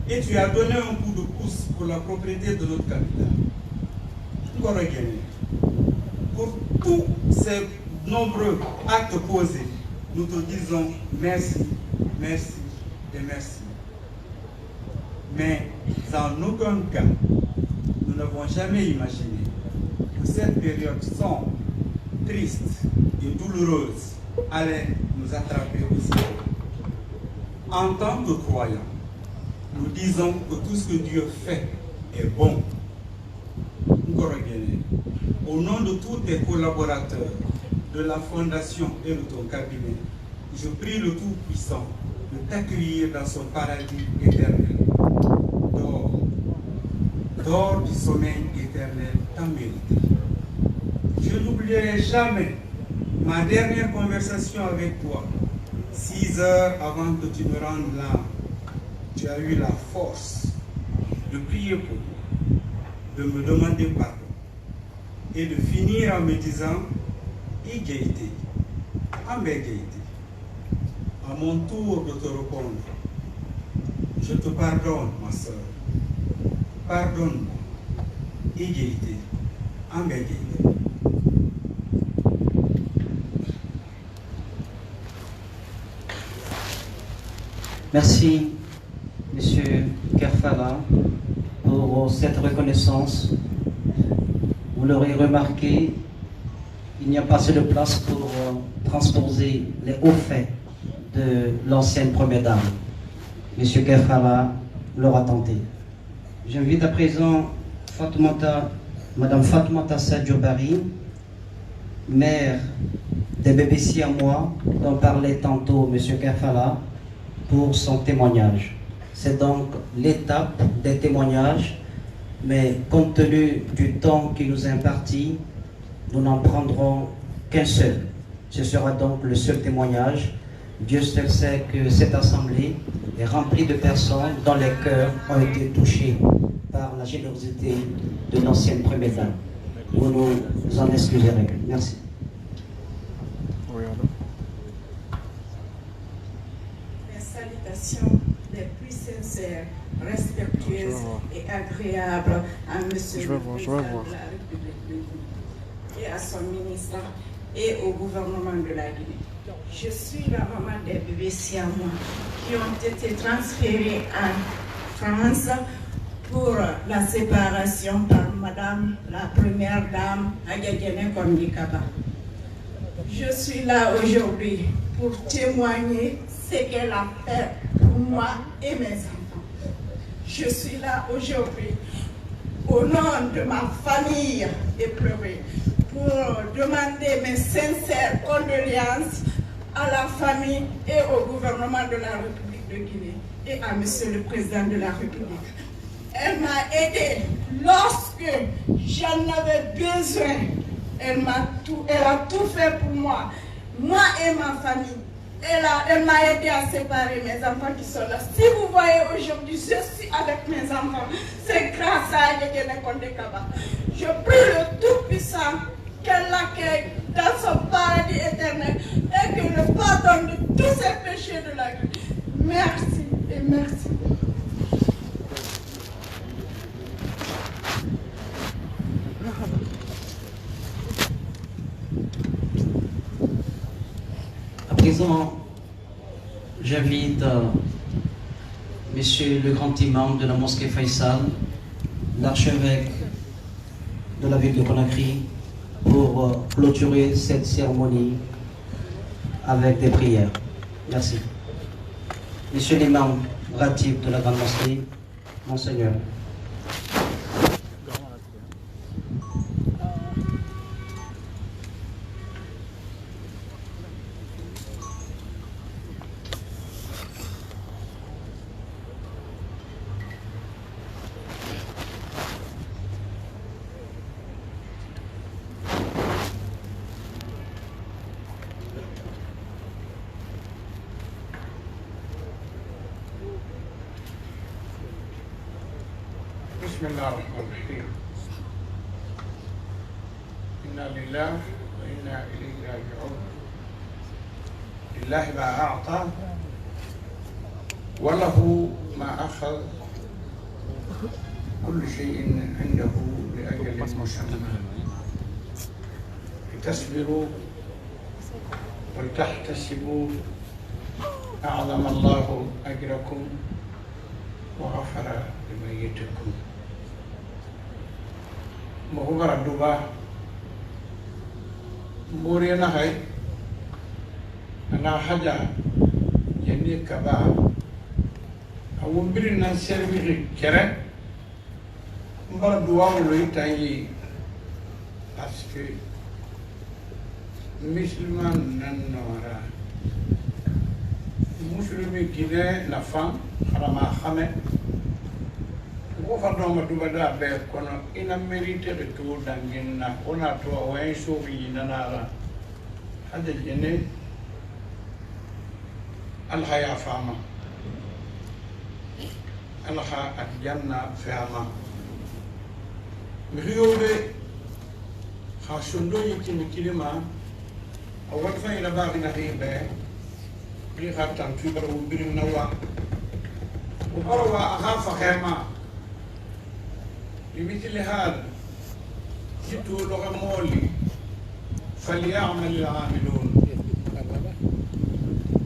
et tu as donné un coup de pouce pour la propriété de notre capitale. Pour tous ces nombreux actes posés, nous te disons merci, merci et merci. Mais en aucun cas, nous n'avons jamais imaginé que cette période sombre, triste et douloureuse allait nous attraper aussi. En tant que croyants, nous disons que tout ce que Dieu fait est bon. Au nom de tous tes collaborateurs, de la fondation et de ton cabinet, je prie le Tout-Puissant de t'accueillir dans son paradis éternel. Dors du sommeil éternel tant mérité. Je n'oublierai jamais ma dernière conversation avec toi, 6 heures avant que tu me rendes là. Tu as eu la force de prier pour moi, de me demander pardon et de finir en me disant Igaïté, Ambégaïté. À mon tour de te répondre, je te pardonne, ma soeur. Pardonne-moi. Igaïté, Ambégaïté. Merci, Monsieur Kerfala, pour cette reconnaissance. Vous l'aurez remarqué, il n'y a pas assez de place pour transposer les hauts faits de l'ancienne première dame. Monsieur Kerfala l'aura tenté. J'invite à présent Madame Fatoumata Sadjoubari, mère des bébés siamois dont parlait tantôt Monsieur Kerfala, pour son témoignage. C'est donc l'étape des témoignages, mais compte tenu du temps qui nous est imparti, nous n'en prendrons qu'un seul. Ce sera donc le seul témoignage. Dieu seul sait que cette assemblée est remplie de personnes dont les cœurs ont été touchés par la générosité de l'ancienne première dame. Vous nous en excuserez. Merci. Salutations les plus sincères, respectueuses et agréables à Monsieur le Président de la République et à son ministre et au gouvernement de la Guinée. Je suis la maman des bébés siamois qui ont été transférés en France pour la séparation par Madame la Première Dame Agadjene Kondikaba. Je suis là aujourd'hui pour témoigner ce qu'elle a fait pour moi et mes enfants. Je suis là aujourd'hui au nom de ma famille éplorée, pour demander mes sincères condoléances à la famille et au gouvernement de la République de Guinée et à Monsieur le Président de la République. Elle m'a aidée lorsque j'en avais besoin. Elle a tout fait pour moi et ma famille. Elle m'a aidé à séparer mes enfants qui sont là. Si vous voyez aujourd'hui, je suis avec mes enfants. C'est grâce à Yéguéné Kondé Kaba. Je prie le Tout-Puissant qu'elle l'accueille dans son paradis éternel et qu'elle le pardonne de tous ses péchés de la vie. Merci et merci. À présent, j'invite Monsieur le grand imam de la mosquée Faisal, l'archevêque de la ville de Conakry, pour clôturer cette cérémonie avec des prières. Merci. Monsieur l'imam ratib de la grande mosquée, Monseigneur. بسم الله الرحمن الرحيم. إنا لله وإنا إليه راجعون. لله ما أعطى وله ما أخذ، كل شيء عنده لأجل مسمى، لتصبروا ولتحتسبوا أعظم الله أجركم وغفر لميتكم. Mohubara duba mburi na hai ana haja yani kaba awumbiri na servi kere mbara duwa lo itayi parce que musulman nan nora muslimi Guinée la femme harama khame ko fardo ma duba da be kono ina mérité de tout dangina ona to way sofi nanara hada jene al haya fama al ha al janna fama miyobe khashundo yiki kilima awat fa ila ba ina hibe li khatan tu bara birin nawa ko barwa akhafa khema بمثل هذا جئتوا لغة مولي فليعمل العاملون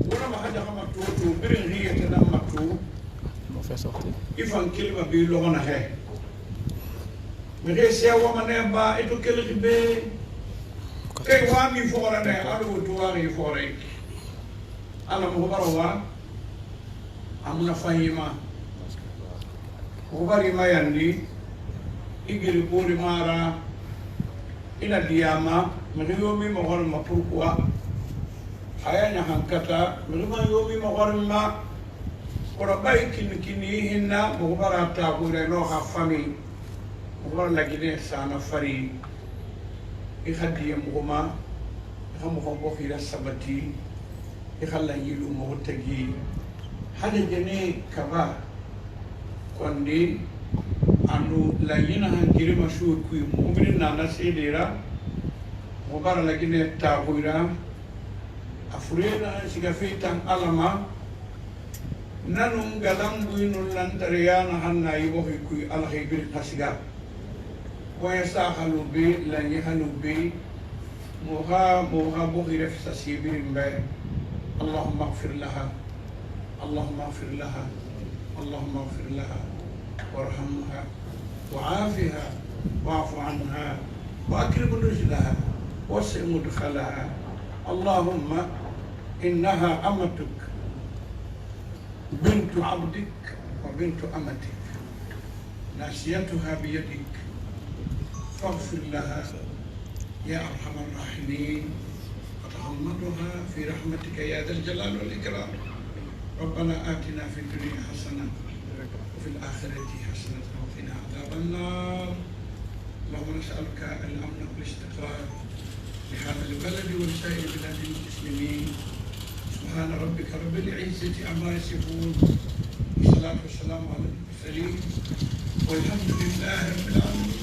ولما حاجة خمتوتو برن هي تنمتو إفن كلمة بلغنا هي مغيس يا ومن يبا إتو كلمة بي كي وامي فورنا ألو تواري فوريك ألا مغبروا أمنا فهيما مغبري ما يندي igiri bori mara ina diyama miri yomi mohor ma pourquoi haya nya hankata miri ma yomi mohor ma koro bay kini hinna mo bara ta gure no ha fami mo bara la Guinée sana fari i khadiyam goma xam ko bo fi sabati i khalla yilu mo tagi hada jene kaba kondi anu la yina hankiri mashur kui mumrin nana sedera mubara la Guinée ta huira afurena siga fitan alama nanum galam buinul lantariana hanna yibohi kui alhibir hasiga waya sa halubi la yi halubi moha bohi refsa sibirin be Allahumma ighfir laha Allahumma ighfir laha Allahumma ighfir laha وارحمها وعافها واعف عنها واكرم رجلها واسع مدخلها اللهم انها امتك بنت عبدك وبنت امتك ناسيتها بيدك فاغفر لها يا أرحم الراحمين وتغمدها في رحمتك يا ذا الجلال والإكرام. ربنا آتنا في الدنيا حسنة وفي الآخرة حسنة وقنا عذاب النار. اللهم نسألك الأمن والاستقرار لهذا البلد ولسائر بلاد المسلمين. سبحان ربك رب العزة عما يصفون والصلاة والسلام على المرسلين والحمد لله رب العالمين.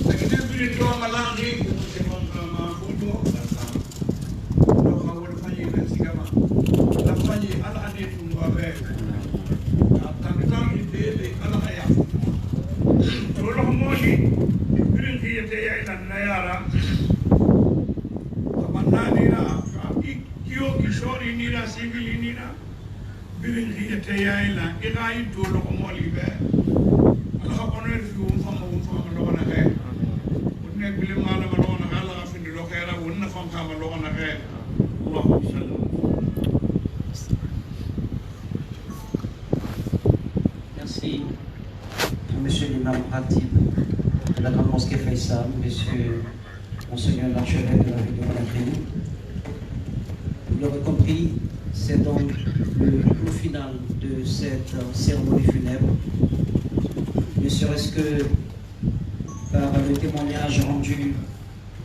لكن نبي الدوام لاغي وسيفون ما فودو بسام لو خاول فني بسيكما لا فني على أنيتون وابه تانتان يدي على حياة تولهم مولي برين هي تيا إلى النيارة تمنى نيرا كيو كيشوري نيرا سيفيلي نيرا برين هي تيا إلى إغاي تولهم مولي به على خبرنا في وفهم لغنا غير ونك بالمال لغنا غير لا في اللغة ونفهم كم لغنا غير. اللهم صل. Merci, Monsieur l'imam Ratib de la Grande Mosquée Faisal, Monsieur Monseigneur l'archevêque de la ville de Conakry. Vous l'aurez compris, c'est donc le clou final de cette cérémonie funèbre. Ne serait-ce que par le témoignage rendu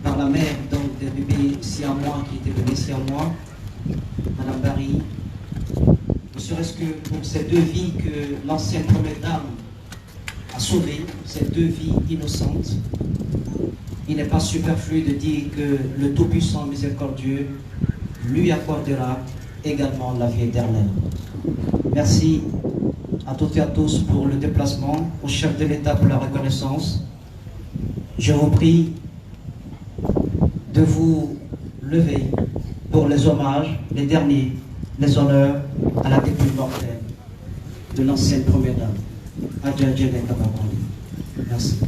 par la mère donc, des bébés siamois qui étaient bébés siamois, Madame Barry, ne serait-ce que pour ces deux vies que l'ancienne première dame a sauvées, ces deux vies innocentes, il n'est pas superflu de dire que le Tout-Puissant Miséricordieux lui accordera également la vie éternelle. Merci à toutes et à tous pour le déplacement, au chef de l'État pour la reconnaissance. Je vous prie de vous lever pour les hommages, les derniers, les honneurs à la dépouille mortelle de l'ancienne première dame, Adja Djene Kabakoni. Merci.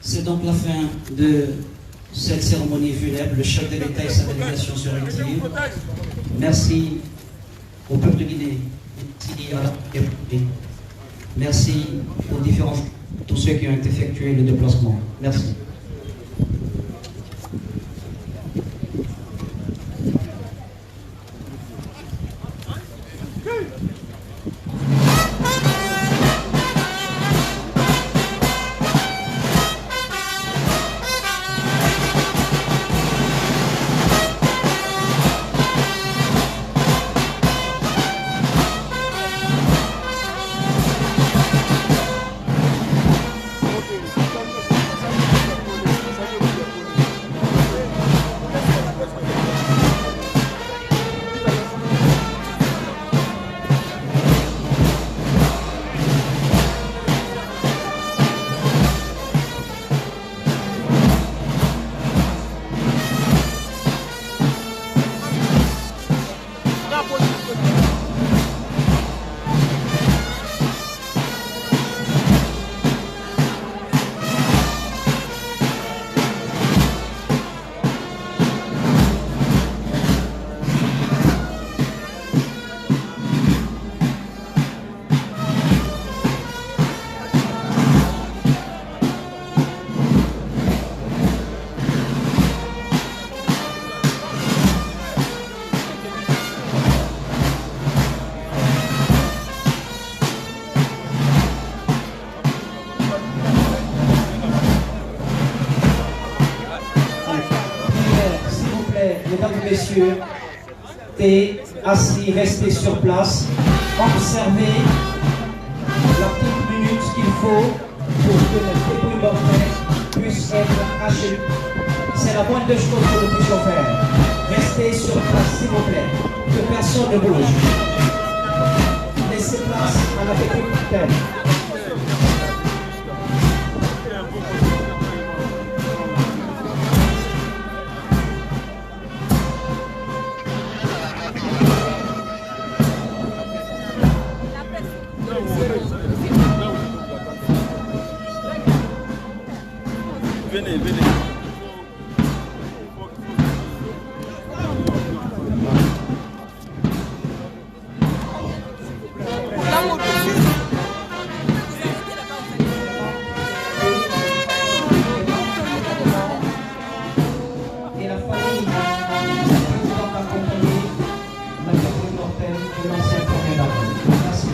C'est donc la fin de cette cérémonie funèbre. Le chef de l'État et sa délégation se retirent. Merci au peuple de Guinée. Merci aux différents, tous ceux qui ont effectué le déplacement. Merci. plaît, mesdames et messieurs, et assis, restez sur place, observez la petite minute qu'il faut pour que le débris mortel puisse être haché. C'est la moindre des choses que nous puissions faire. Restez sur place, s'il vous plaît, que personne ne bouge. Laissez place à la petite mortelle. Venez, venez. Et la famille présidente accompagnée la famille mortelle de l'ancien premier dame. Merci.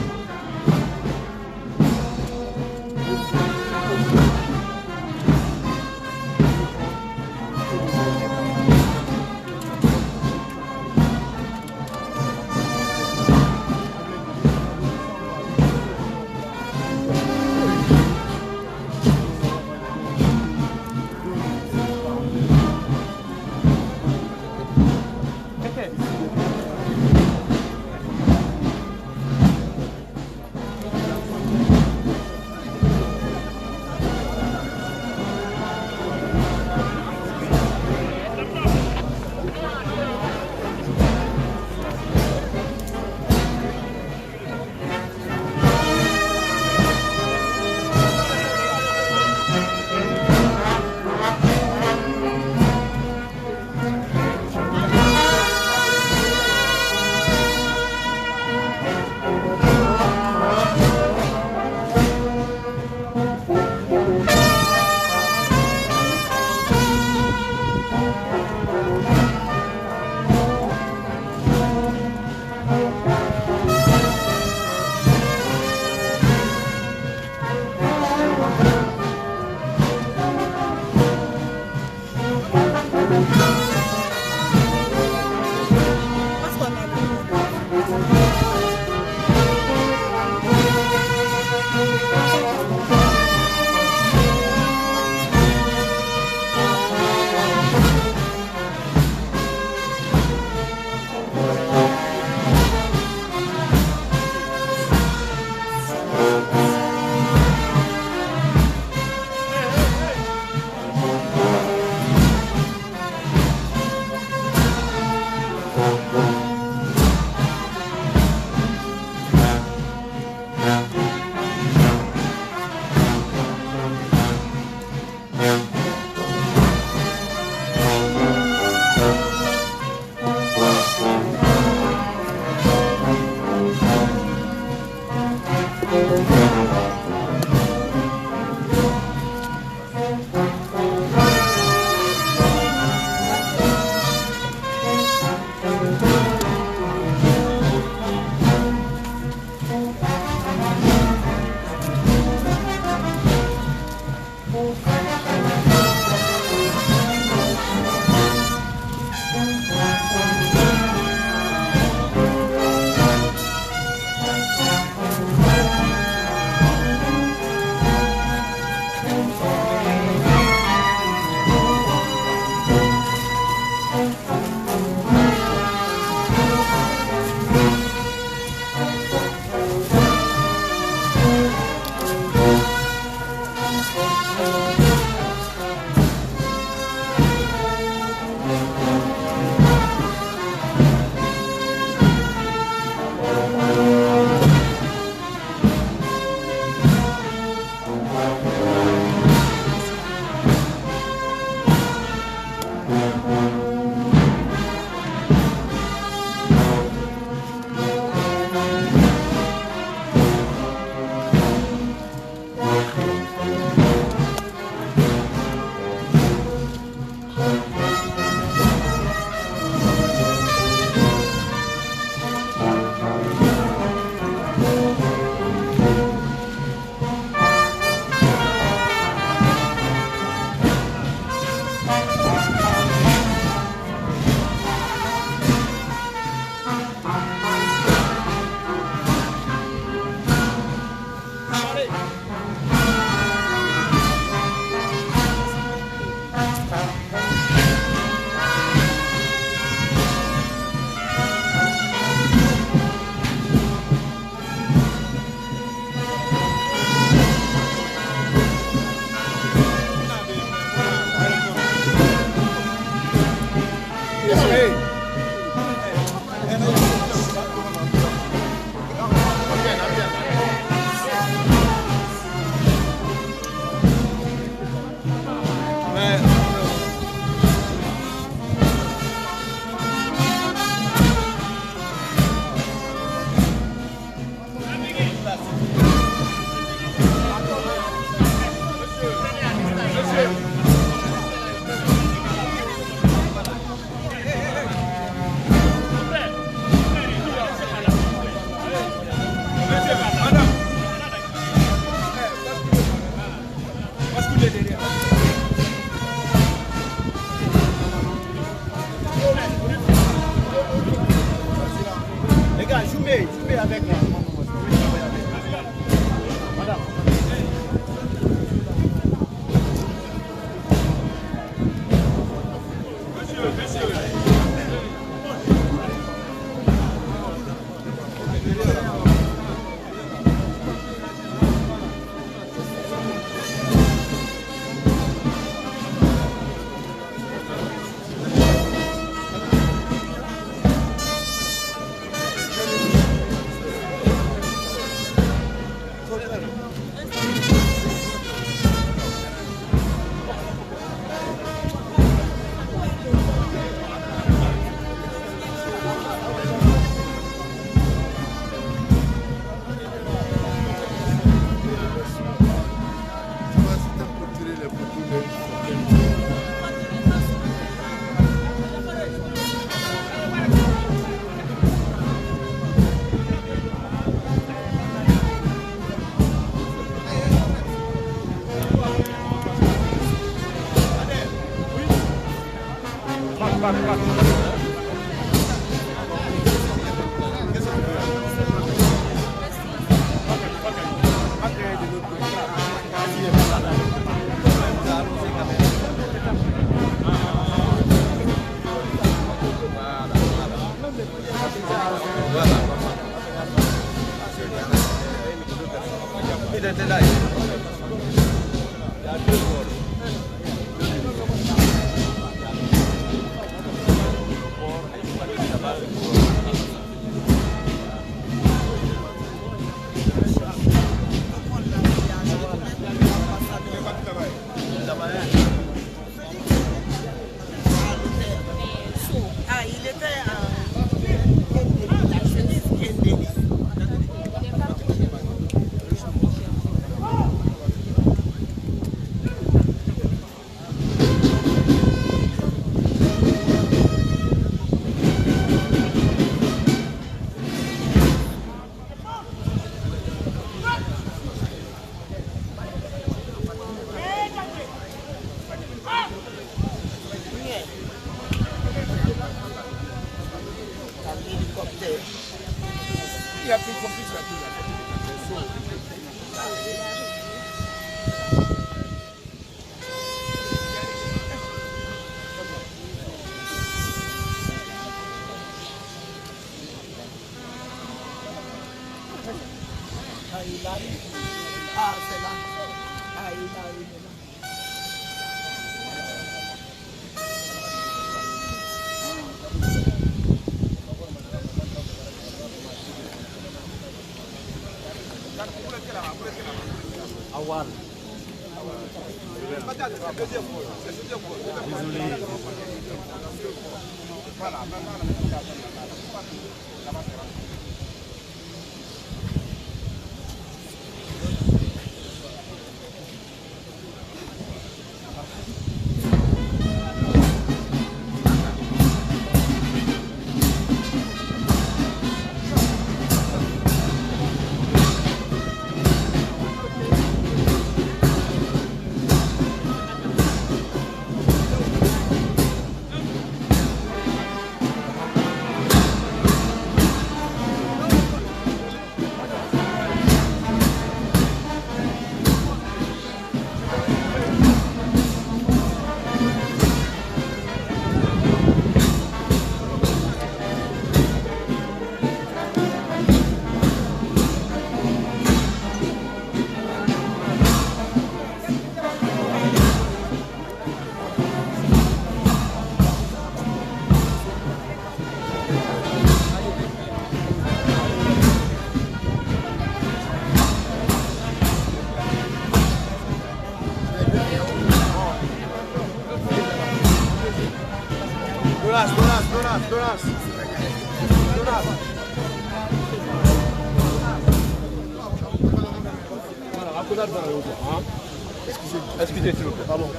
Excusez, s'il vous plaît. Pardon.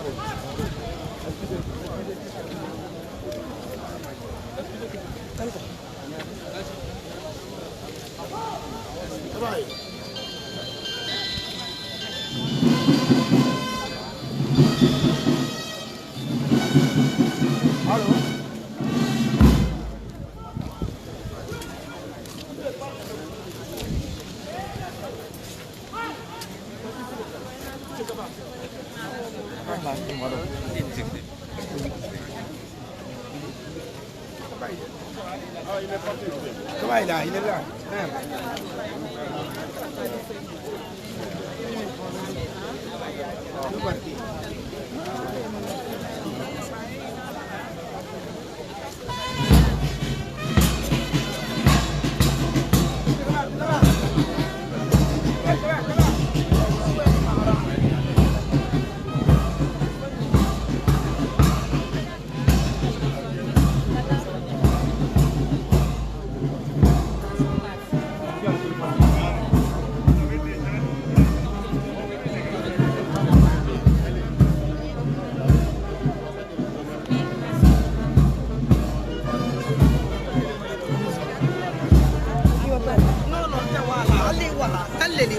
Comment il est là? Il est là.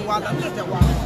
Wala,